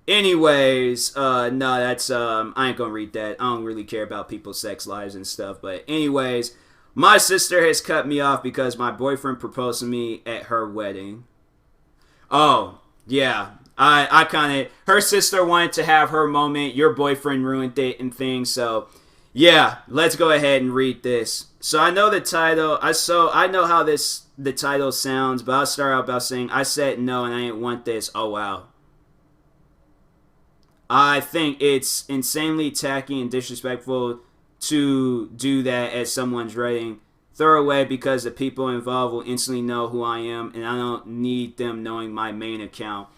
anyways, no, that's I ain't gonna read that. I don't really care about people's sex lives and stuff. But anyways, my sister has cut me off because my boyfriend proposed to me at her wedding. Oh, yeah. I kind of, her sister wanted to have her moment. Your boyfriend ruined it and things. So yeah, let's go ahead and read this. So I know the title. I know how the title sounds, but I'll start out by saying I said no and I didn't want this. Oh wow. I think it's insanely tacky and disrespectful to do that at someone's wedding. Throw away because the people involved will instantly know who I am, and I don't need them knowing my main account.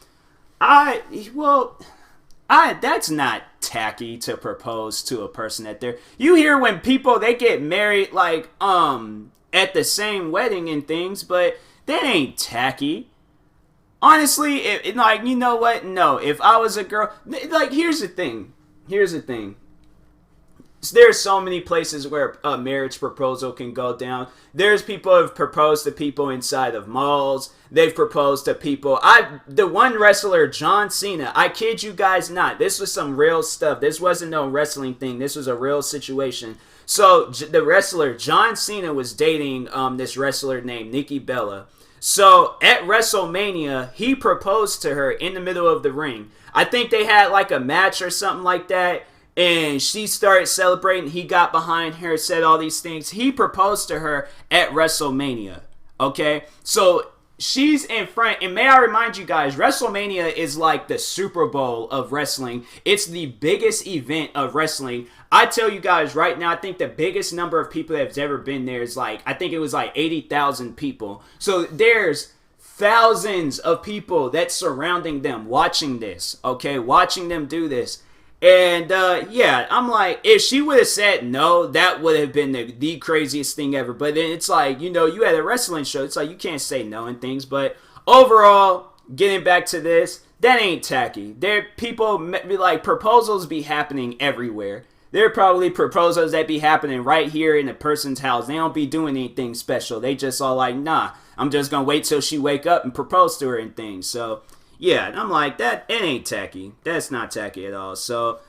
That's not tacky to propose to a person that they're. You hear when people they get married like at the same wedding and things, but that ain't tacky. Honestly, like you know what? No, if I was a girl, like here's the thing. There's so many places where a marriage proposal can go down. There's people who have proposed to people inside of malls. They've proposed to people. The one wrestler, John Cena, I kid you guys not. This was some real stuff. This wasn't no wrestling thing. This was a real situation. So the wrestler, John Cena, was dating this wrestler named Nikki Bella. So at WrestleMania, he proposed to her in the middle of the ring. I think they had like a match or something like that. And she started celebrating. He got behind her, said all these things. He proposed to her at WrestleMania. Okay? So she's in front. And may I remind you guys, WrestleMania is like the Super Bowl of wrestling. It's the biggest event of wrestling. I tell you guys right now, I think the biggest number of people that have ever been there is like, I think it was like 80,000 people. So there's thousands of people that's surrounding them watching this. Okay? Watching them do this. And, yeah, I'm like, if she would have said no, that would have been the craziest thing ever. But then it's like, you know, you had a wrestling show. It's like, you can't say no and things. But overall, getting back to this, that ain't tacky. Proposals be happening everywhere. There are probably proposals that be happening right here in the person's house. They don't be doing anything special. They just all like, nah, I'm just going to wait till she wake up and propose to her and things. So yeah, and I'm like, it ain't tacky. That's not tacky at all. So,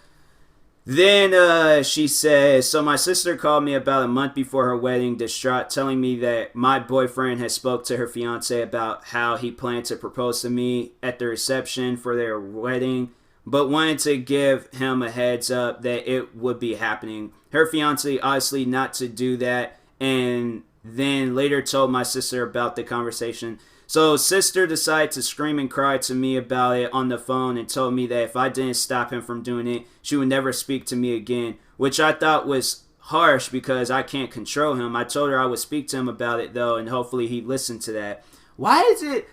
Then she says, so my sister called me about a month before her wedding, distraught, telling me that my boyfriend had spoke to her fiance about how he planned to propose to me at the reception for their wedding, but wanted to give him a heads up that it would be happening. Her fiance obviously not to do that, and then later told my sister about the conversation. So sister decided to scream and cry to me about it on the phone and told me that if I didn't stop him from doing it, she would never speak to me again, which I thought was harsh because I can't control him. I told her I would speak to him about it though, and hopefully he'd listen to that. Why is it?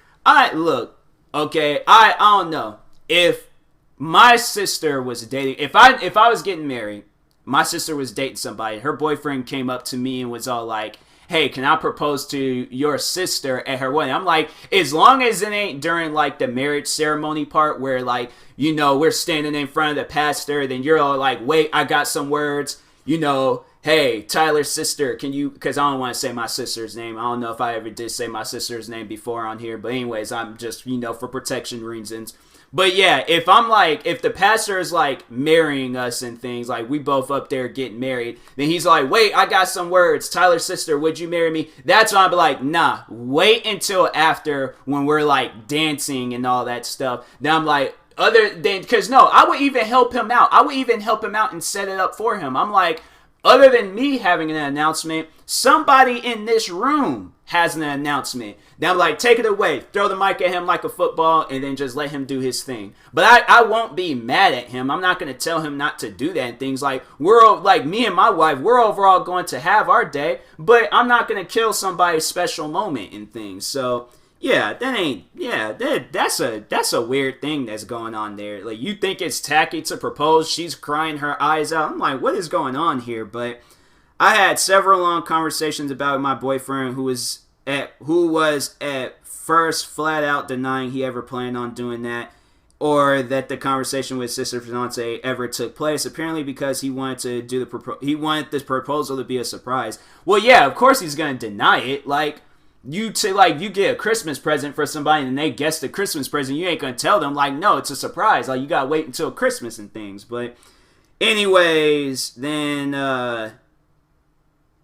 Look, okay, I don't know. If my sister was dating, if I was getting married, my sister was dating somebody, her boyfriend came up to me and was all like, hey, can I propose to your sister at her wedding? I'm like, as long as it ain't during like the marriage ceremony part where like, we're standing in front of the pastor, then you're all like, wait, I got some words, hey, Tyler's sister, can you, because I don't want to say my sister's name. I don't know if I ever did say my sister's name before on here, but anyways, I'm just, for protection reasons. But yeah, if the pastor is like marrying us and things, like we both up there getting married, then he's like, wait, I got some words. Tyler's sister, would you marry me? That's when I'd be like, nah, wait until after when we're like dancing and all that stuff. Then I'm like, because no, I would even help him out. I would even help him out and set it up for him. I'm like, other than me having an announcement, somebody in this room has an announcement. Then I'm like, take it away. Throw the mic at him like a football and then just let him do his thing. But I won't be mad at him. I'm not going to tell him not to do that and things. Like, me and my wife, we're overall going to have our day, but I'm not going to kill somebody's special moment and things. So, yeah, that's a weird thing that's going on there. Like, you think it's tacky to propose, she's crying her eyes out. I'm like, what is going on here? But I had several long conversations about my boyfriend who was at first flat out denying he ever planned on doing that, or that the conversation with sister fiance ever took place. Apparently, because he wanted he wanted this proposal to be a surprise. Well, yeah, of course he's gonna deny it. Like, you get a Christmas present for somebody and they guess the Christmas present, you ain't gonna tell them like, no, it's a surprise. Like, you gotta wait until Christmas and things. But anyways, then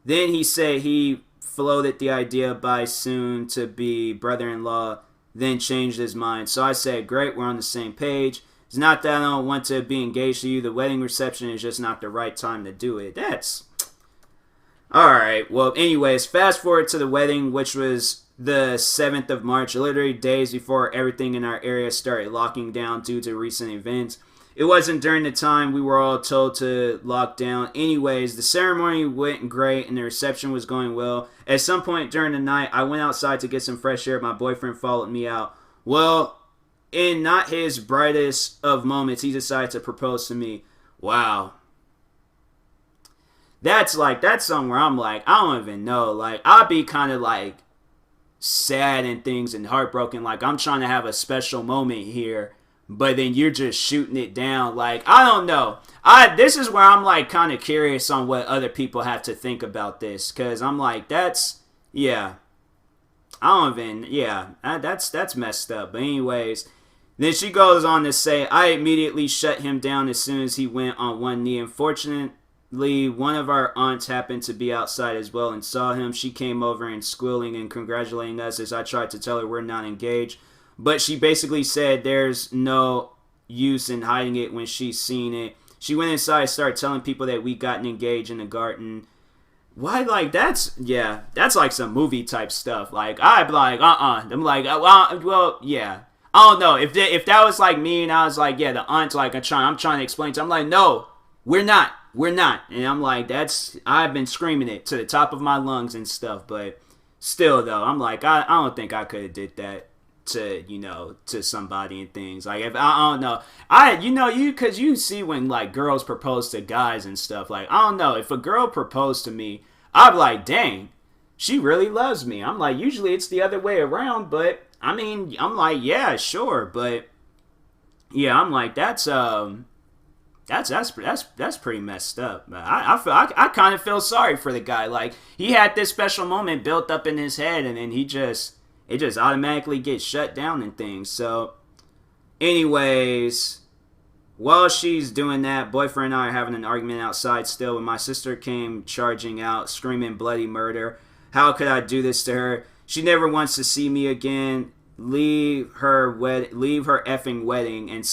he said he floated the idea by soon to be brother-in-law, then changed his mind. So I said, great, we're on the same page. It's not that I don't want to be engaged to you. The wedding reception is just not the right time to do it. That's... Alright, well, anyways, fast forward to the wedding, which was the 7th of March, literally days before everything in our area started locking down due to recent events. It wasn't during the time we were all told to lock down. Anyways, the ceremony went great and the reception was going well. At some point during the night, I went outside to get some fresh air. My boyfriend followed me out. Well, in not his brightest of moments, he decided to propose to me. Wow. That's something where I'm like, I don't even know. Like, I'd be kind of like sad and things and heartbroken. Like, I'm trying to have a special moment here, but then you're just shooting it down. Like, I don't know. This is where I'm like kind of curious on what other people have to think about this, because I'm like, that's messed up. But anyways, then she goes on to say, I immediately shut him down as soon as he went on one knee. Unfortunately, one of our aunts happened to be outside as well and saw him. She came over and squealing and congratulating us as I tried to tell her we're not engaged. But she basically said there's no use in hiding it when she's seen it. She went inside and started telling people that we gotten engaged in the garden. Why, like, that's like some movie type stuff. Like, I'd be like, I'm like, well, yeah. I don't know. If that was like me and I was like, yeah, the aunt's like, I'm trying to explain to her. I'm like, no, we're not. And I'm like, I've been screaming it to the top of my lungs and stuff. But still, though, I'm like, I don't think I could have did that to somebody and things. Like, if I don't know, because you see when like girls propose to guys and stuff. Like, I don't know, if a girl proposed to me, I'd be like, dang, she really loves me. I'm like, usually it's the other way around, but I mean, I'm like, yeah, sure, but yeah, I'm like, that's pretty messed up. I kind of feel sorry for the guy. Like, he had this special moment built up in his head, and then it just automatically gets shut down and things. So, anyways, while she's doing that, boyfriend and I are having an argument outside still when my sister came charging out, screaming bloody murder. How could I do this to her? She never wants to see me again. Leave her effing wedding, and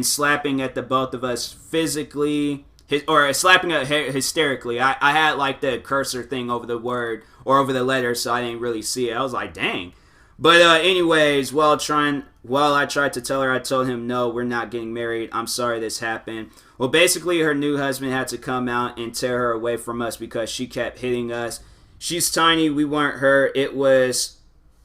slapping at the both of us physically, or slapping at hysterically. I had like the cursor thing over the word or over the letter, so I didn't really see it. I was like, dang. But anyways, while I tried to tell her, I told him, no, we're not getting married. I'm sorry this happened. Well, basically, her new husband had to come out and tear her away from us because she kept hitting us. She's tiny. We weren't her. It was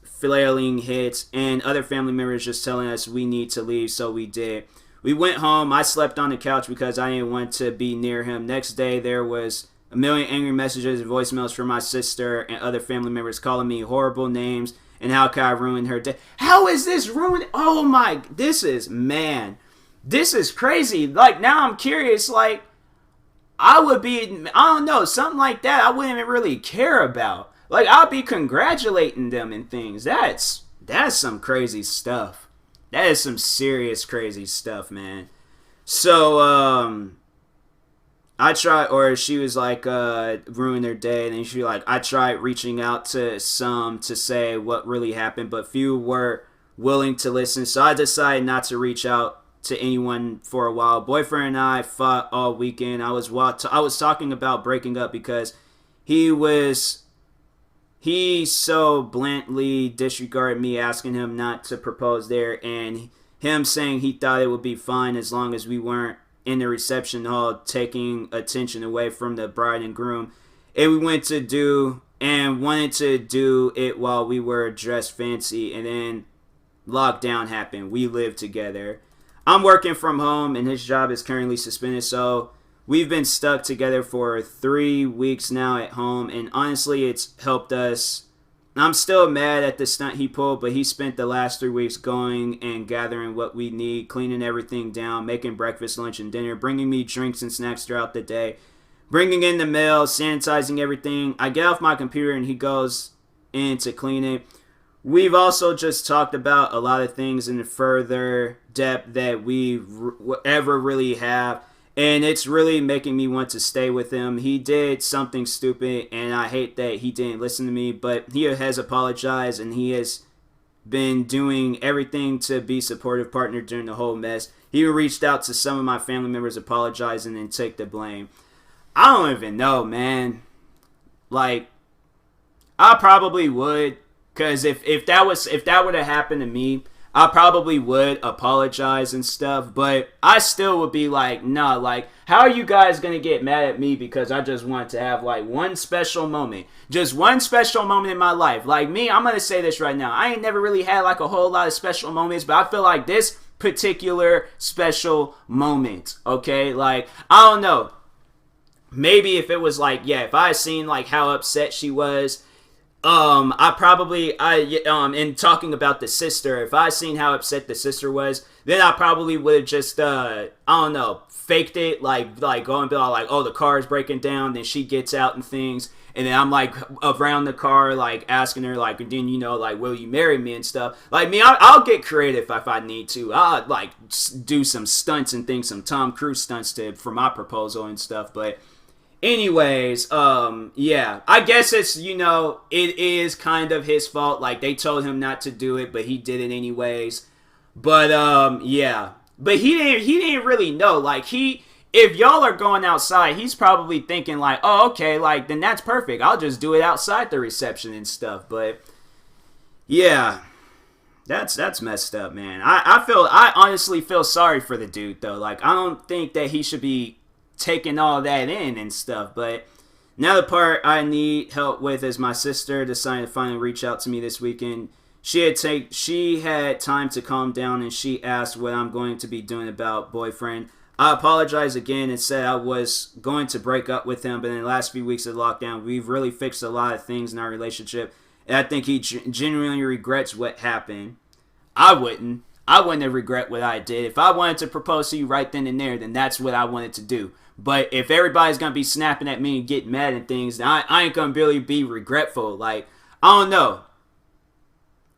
flailing hits, and other family members just telling us we need to leave, so we did. We went home. I slept on the couch because I didn't want to be near him. Next day, there was a million angry messages and voicemails from my sister and other family members calling me horrible names and how could I ruin her day. How is this ruined? Oh my, this is crazy. Like, now I'm curious, like, I don't know, something like that I wouldn't even really care about. Like, I'll be congratulating them and things. That's some crazy stuff. That is some serious crazy stuff, man. So, she was like, ruin their day, and then she like, I tried reaching out to some to say what really happened, but few were willing to listen, so I decided not to reach out to anyone for a while. Boyfriend and I fought all weekend. I was talking about breaking up because he so bluntly disregarded me asking him not to propose there, and him saying he thought it would be fine as long as we weren't in the reception hall taking attention away from the bride and groom. And we wanted to do it while we were dressed fancy, and then lockdown happened. We lived together. I'm working from home and his job is currently suspended, so we've been stuck together for 3 weeks now at home, and honestly, it's helped us. I'm still mad at the stunt he pulled, but he spent the last 3 weeks going and gathering what we need, cleaning everything down, making breakfast, lunch, and dinner, bringing me drinks and snacks throughout the day, bringing in the mail, sanitizing everything. I get off my computer and he goes in to clean it. We've also just talked about a lot of things in further depth that we ever really have. And it's really making me want to stay with him. He did something stupid, and I hate that he didn't listen to me. But he has apologized, and he has been doing everything to be supportive partner during the whole mess. He even reached out to some of my family members apologizing and take the blame. I don't even know, man. Like, I probably would, because if that would have happened to me, I probably would apologize and stuff, but I still would be like, nah, like, how are you guys going to get mad at me because I just want to have, like, one special moment? Just one special moment in my life. Like, me, I'm going to say this right now. I ain't never really had, like, a whole lot of special moments, but I feel like this particular special moment, okay? Like, I don't know. Maybe if it was, like, yeah, if I had seen, like, how upset she was, in talking about the sister, if I seen how upset the sister was, then I probably would have just, I don't know, faked it, like going be all like, oh, the car's breaking down, then she gets out and things, and then I'm like around the car, like asking her, like, then, you know, like, will you marry me and stuff. Like, me, I'll get creative if I need to. I'll like do some stunts and things, some Tom Cruise stunts for my proposal and stuff, but anyways, yeah, I guess it's, you know, it is kind of his fault. Like, they told him not to do it, but he did it anyways. But, yeah. But he didn't really know. Like, if y'all are going outside, he's probably thinking like, oh, okay, like, then that's perfect. I'll just do it outside the reception and stuff. But, yeah, that's messed up, man. I honestly feel sorry for the dude, though. Like, I don't think that he should be taking all that in and stuff. But now the part I need help with is my sister decided to finally reach out to me this weekend. She had time to calm down, and she asked what I'm going to be doing about boyfriend. I apologized again and said I was going to break up with him, but in the last few weeks of lockdown, we've really fixed a lot of things in our relationship, and I think he genuinely regrets what happened. I wouldn't have regret what I did. If I wanted to propose to you right then and there, then that's what I wanted to do. But if everybody's going to be snapping at me and getting mad and things, then I ain't going to really be regretful. Like, I don't know.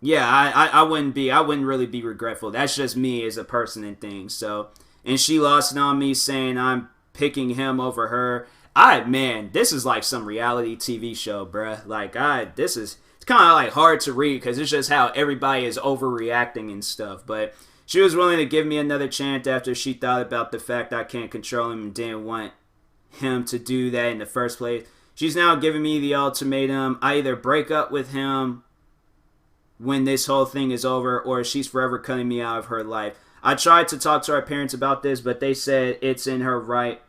yeah, I wouldn't really be regretful. That's just me as a person and things. So, and she lost it on me saying I'm picking him over her. Man, this is like some reality TV show, bruh. Like, it's kind of like hard to read because it's just how everybody is overreacting and stuff. But she was willing to give me another chance after she thought about the fact I can't control him and didn't want him to do that in the first place. She's now giving me the ultimatum. I either break up with him when this whole thing is over, or she's forever cutting me out of her life. I tried to talk to her parents about this, but they said it's in her right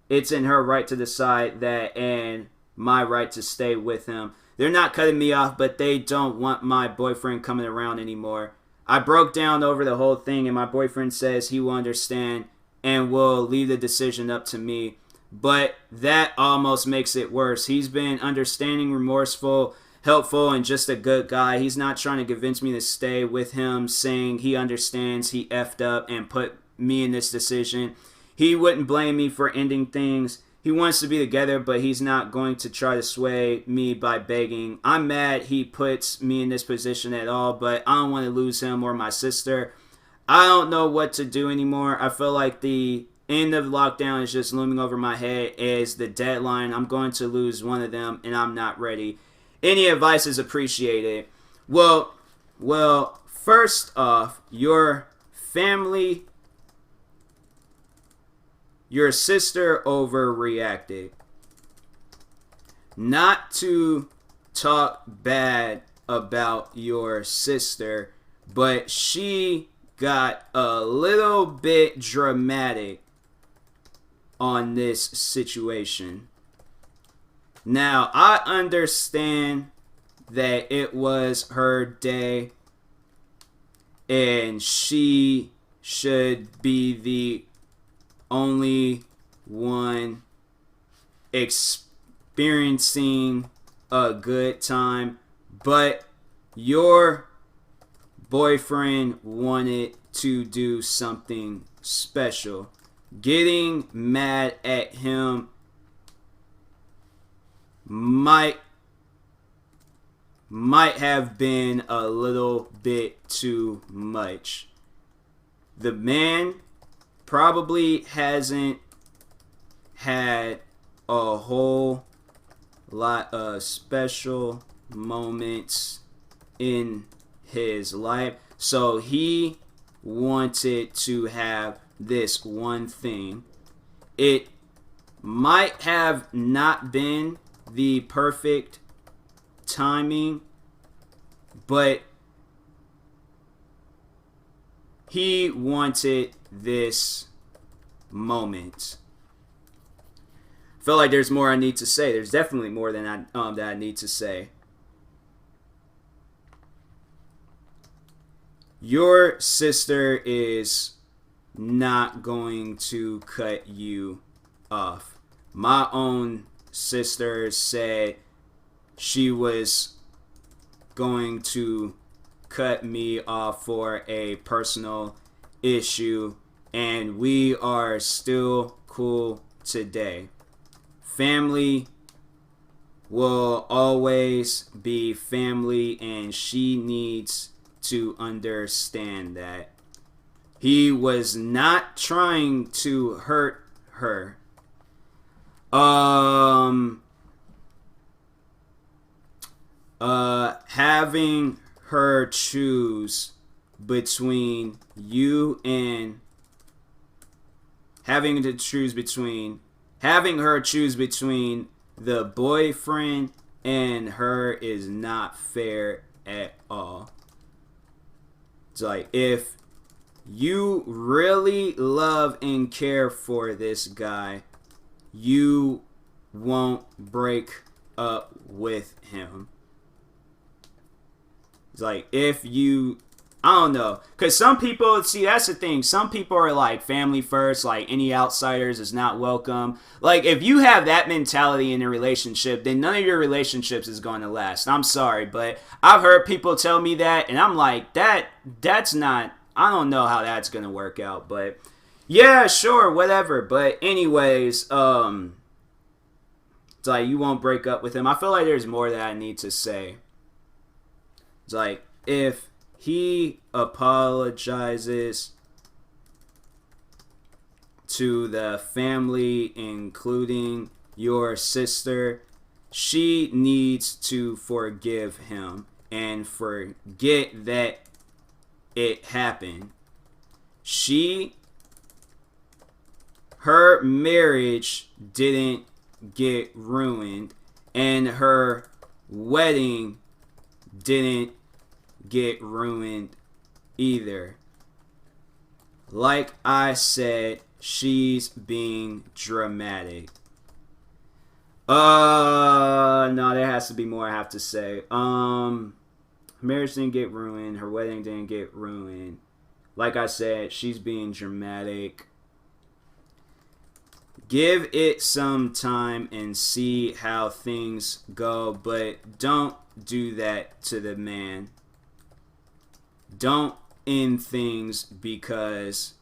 to decide that, and my right to stay with him. They're not cutting me off, but they don't want my boyfriend coming around anymore. I broke down over the whole thing, and my boyfriend says he will understand and will leave the decision up to me. But that almost makes it worse. He's been understanding, remorseful, helpful, and just a good guy. He's not trying to convince me to stay with him, saying he understands he effed up and put me in this decision. He wouldn't blame me for ending things. He wants to be together, but he's not going to try to sway me by begging. I'm mad he puts me in this position at all, but I don't want to lose him or my sister. I don't know what to do anymore. I feel like the end of lockdown is just looming over my head as the deadline. I'm going to lose one of them, and I'm not ready. Any advice is appreciated. Well, first off, your family, your sister overreacted. Not to talk bad about your sister, but she got a little bit dramatic on this situation. Now, I understand that it was her day and she should be the only one experiencing a good time, but your boyfriend wanted to do something special. Getting mad at him might have been a little bit too much. The man probably hasn't had a whole lot of special moments in his life, so he wanted to have this one thing. It might have not been the perfect timing, but he wanted this moment. I feel like there's more I need to say. There's definitely more than that I need to say. Your sister is not going to cut you off. My own sister said she was going to cut me off for a personal issue, and we are still cool today. Family will always be family, and she needs to understand that. He was not trying to hurt her. Having her choose between you and having her choose between the boyfriend and her is not fair at all. It's like, if you really love and care for this guy, you won't break up with him. It's like, if you, I don't know, because some people, see, that's the thing, some people are like family first, like any outsiders is not welcome. Like, if you have that mentality in a relationship, then none of your relationships is going to last. I'm sorry, but I've heard people tell me that, and I'm like, that's not, I don't know how that's going to work out, but yeah, sure, whatever. But anyways, it's like, you won't break up with him. I feel like there's more that I need to say. It's like, if he apologizes to the family, including your sister, she needs to forgive him and forget that it happened. Her marriage didn't get ruined, and her wedding didn't get ruined either. Like I said, she's being dramatic. No, there has to be more I have to say. Marriage didn't get ruined. Her wedding didn't get ruined. Like I said, she's being dramatic. Give it some time and see how things go, but don't do that to the man. Don't end things because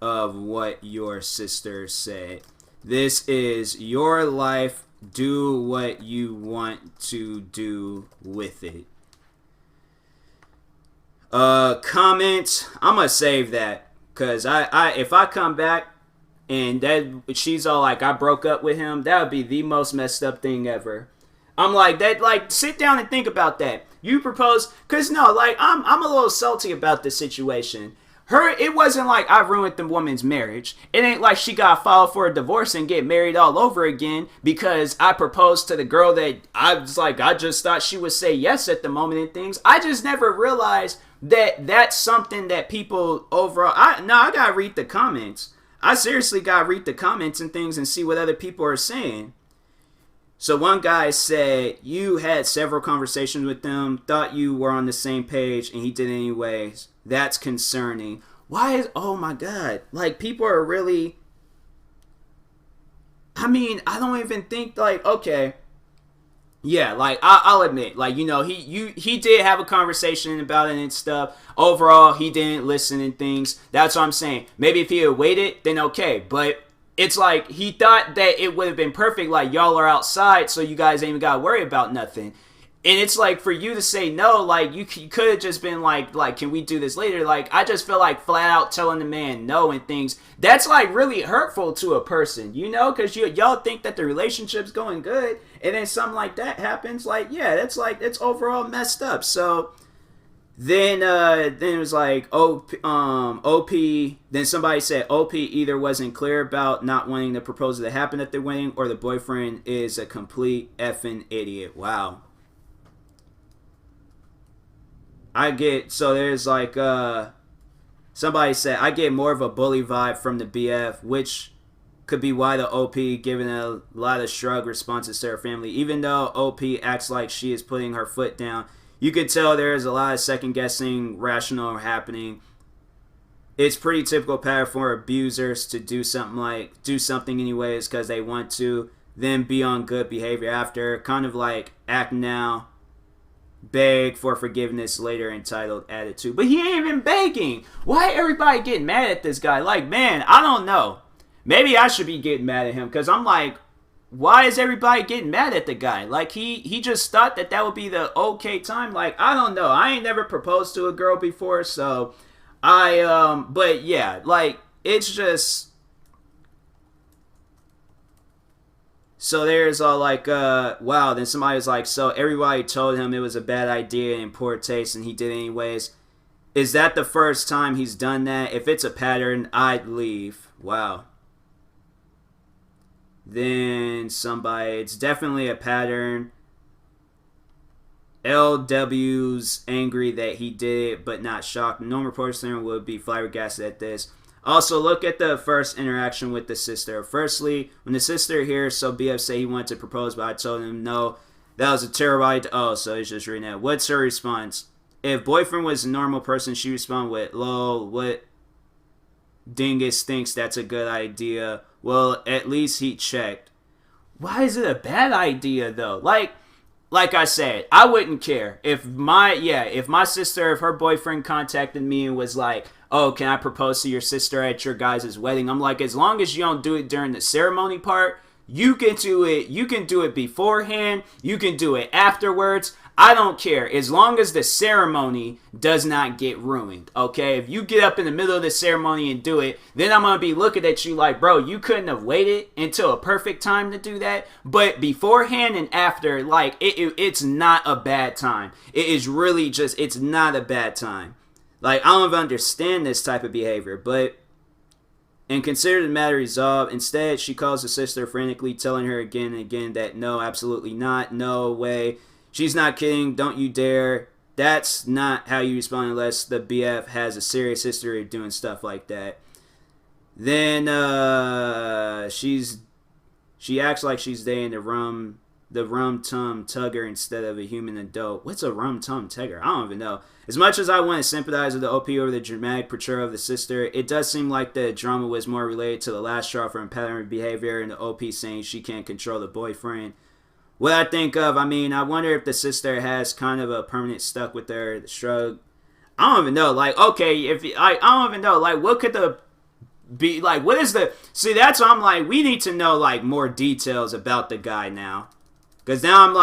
of what your sister said. This is your life. Do what you want to do with it. Comment. I'm gonna save that because if I come back and that she's all like I broke up with him, that would be the most messed up thing ever. I'm like that. Like, sit down and think about that. You proposed, cause no, like I'm a little salty about this situation. It wasn't like I ruined the woman's marriage. It ain't like she got filed for a divorce and get married all over again because I proposed to the girl that I was like, I just thought she would say yes at the moment and things. I just never realized that that's something that people overall, I gotta read the comments. I seriously gotta read the comments and things and see what other people are saying. So one guy said, you had several conversations with them, thought you were on the same page, and he did anyways. That's concerning. Oh my God. Like, people are really, I mean, I don't even think, like, okay. Yeah, like, I'll admit, like, you know, he did have a conversation about it and stuff. Overall, he didn't listen and things. That's what I'm saying. Maybe if he had waited, then okay. But it's like he thought that it would have been perfect, like y'all are outside, so you guys ain't even got to worry about nothing. And it's like for you to say no, like you could have just been like, can we do this later? Like, I just feel like flat out telling the man no and things. That's like really hurtful to a person, you know, because y'all think that the relationship's going good, and then something like that happens. Like, yeah, that's like it's overall messed up. So then it was like OP. Then somebody said OP either wasn't clear about not wanting the proposal to happen at the wedding, or the boyfriend is a complete effing idiot. Wow. There's like, somebody said, I get more of a bully vibe from the BF, which could be why the OP giving a lot of shrug responses to her family. Even though OP acts like she is putting her foot down, you could tell there is a lot of second guessing, rational happening. It's pretty typical pattern for abusers to do something anyways because they want to, then be on good behavior after, kind of like act now, beg for forgiveness later, entitled attitude. But he ain't even begging. Why everybody getting mad at this guy? Like, man, I don't know. Maybe I should be getting mad at him because I'm like, why is everybody getting mad at the guy? Like, he just thought that would be the okay time. Like, I don't know. I ain't never proposed to a girl before, so but yeah, like, it's just. So there's all like, wow, then somebody was like, so everybody told him it was a bad idea and poor taste and he did it anyways. Is that the first time he's done that? If it's a pattern, I'd leave. Wow. Then it's definitely a pattern. LW's angry that he did it, but not shocked. No person would be flabbergasted at this. Also, look at the first interaction with the sister. Firstly, when the sister hears so BF say he wanted to propose, but I told him no, that was a terrible idea. Oh, so he's just reading that. What's her response? If boyfriend was a normal person, she respond with, lol, what dingus thinks that's a good idea? Well, at least he checked. Why is it a bad idea, though? Like I said, I wouldn't care. If my sister, if her boyfriend contacted me and was like, oh, can I propose to your sister at your guys' wedding? I'm like, as long as you don't do it during the ceremony part, you can do it. You can do it beforehand. You can do it afterwards. I don't care. As long as the ceremony does not get ruined, okay? If you get up in the middle of the ceremony and do it, then I'm going to be looking at you like, bro, you couldn't have waited until a perfect time to do that. But beforehand and after, like, it's not a bad time. It is really just, it's not a bad time. Like, I don't even understand this type of behavior, but... And consider the matter resolved. Instead, she calls the sister frantically, telling her again and again that no, absolutely not, no way. She's not kidding, don't you dare. That's not how you respond unless the BF has a serious history of doing stuff like that. Then she acts like she's dating the rum tum tugger instead of a human adult. What's a rum tum tugger? I don't even know. As much as I want to sympathize with the OP over the dramatic portrayal of the sister, it does seem like the drama was more related to the last straw for impairment behavior and the OP saying she can't control the boyfriend. What I think of, I mean, I wonder if the sister has kind of a permanent stuck with her, the shrug. I don't even know. Like, okay, I don't even know. Like, what could the be like? What is the? See, that's why I'm like, we need to know like more details about the guy now. Because now I'm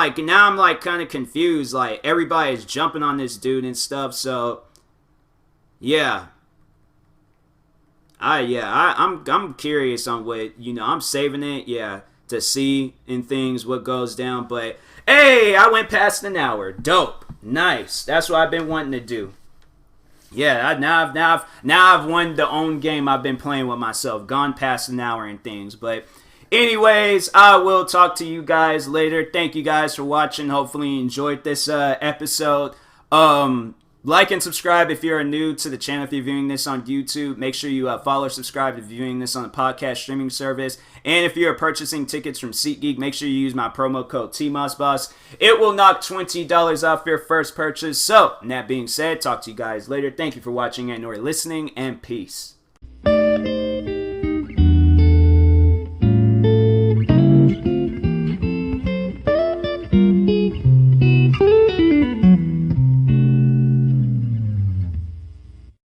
like kind of confused. Like, everybody's jumping on this dude and stuff. So, yeah. I'm curious on what, I'm saving it, yeah, to see in things what goes down. But, hey, I went past an hour. Dope. Nice. That's what I've been wanting to do. Yeah, now I've won the own game I've been playing with myself. Gone past an hour and things, but... Anyways, I will talk to you guys later. Thank you guys for watching. Hopefully you enjoyed this episode. Like and subscribe if you're new to the channel. If you're viewing this on YouTube, make sure you follow or subscribe if you're viewing this on a podcast streaming service. And if you're purchasing tickets from SeatGeek, make sure you use my promo code TMossBoss. It will knock $20 off your first purchase. So, that being said, talk to you guys later. Thank you for watching and or listening, and peace.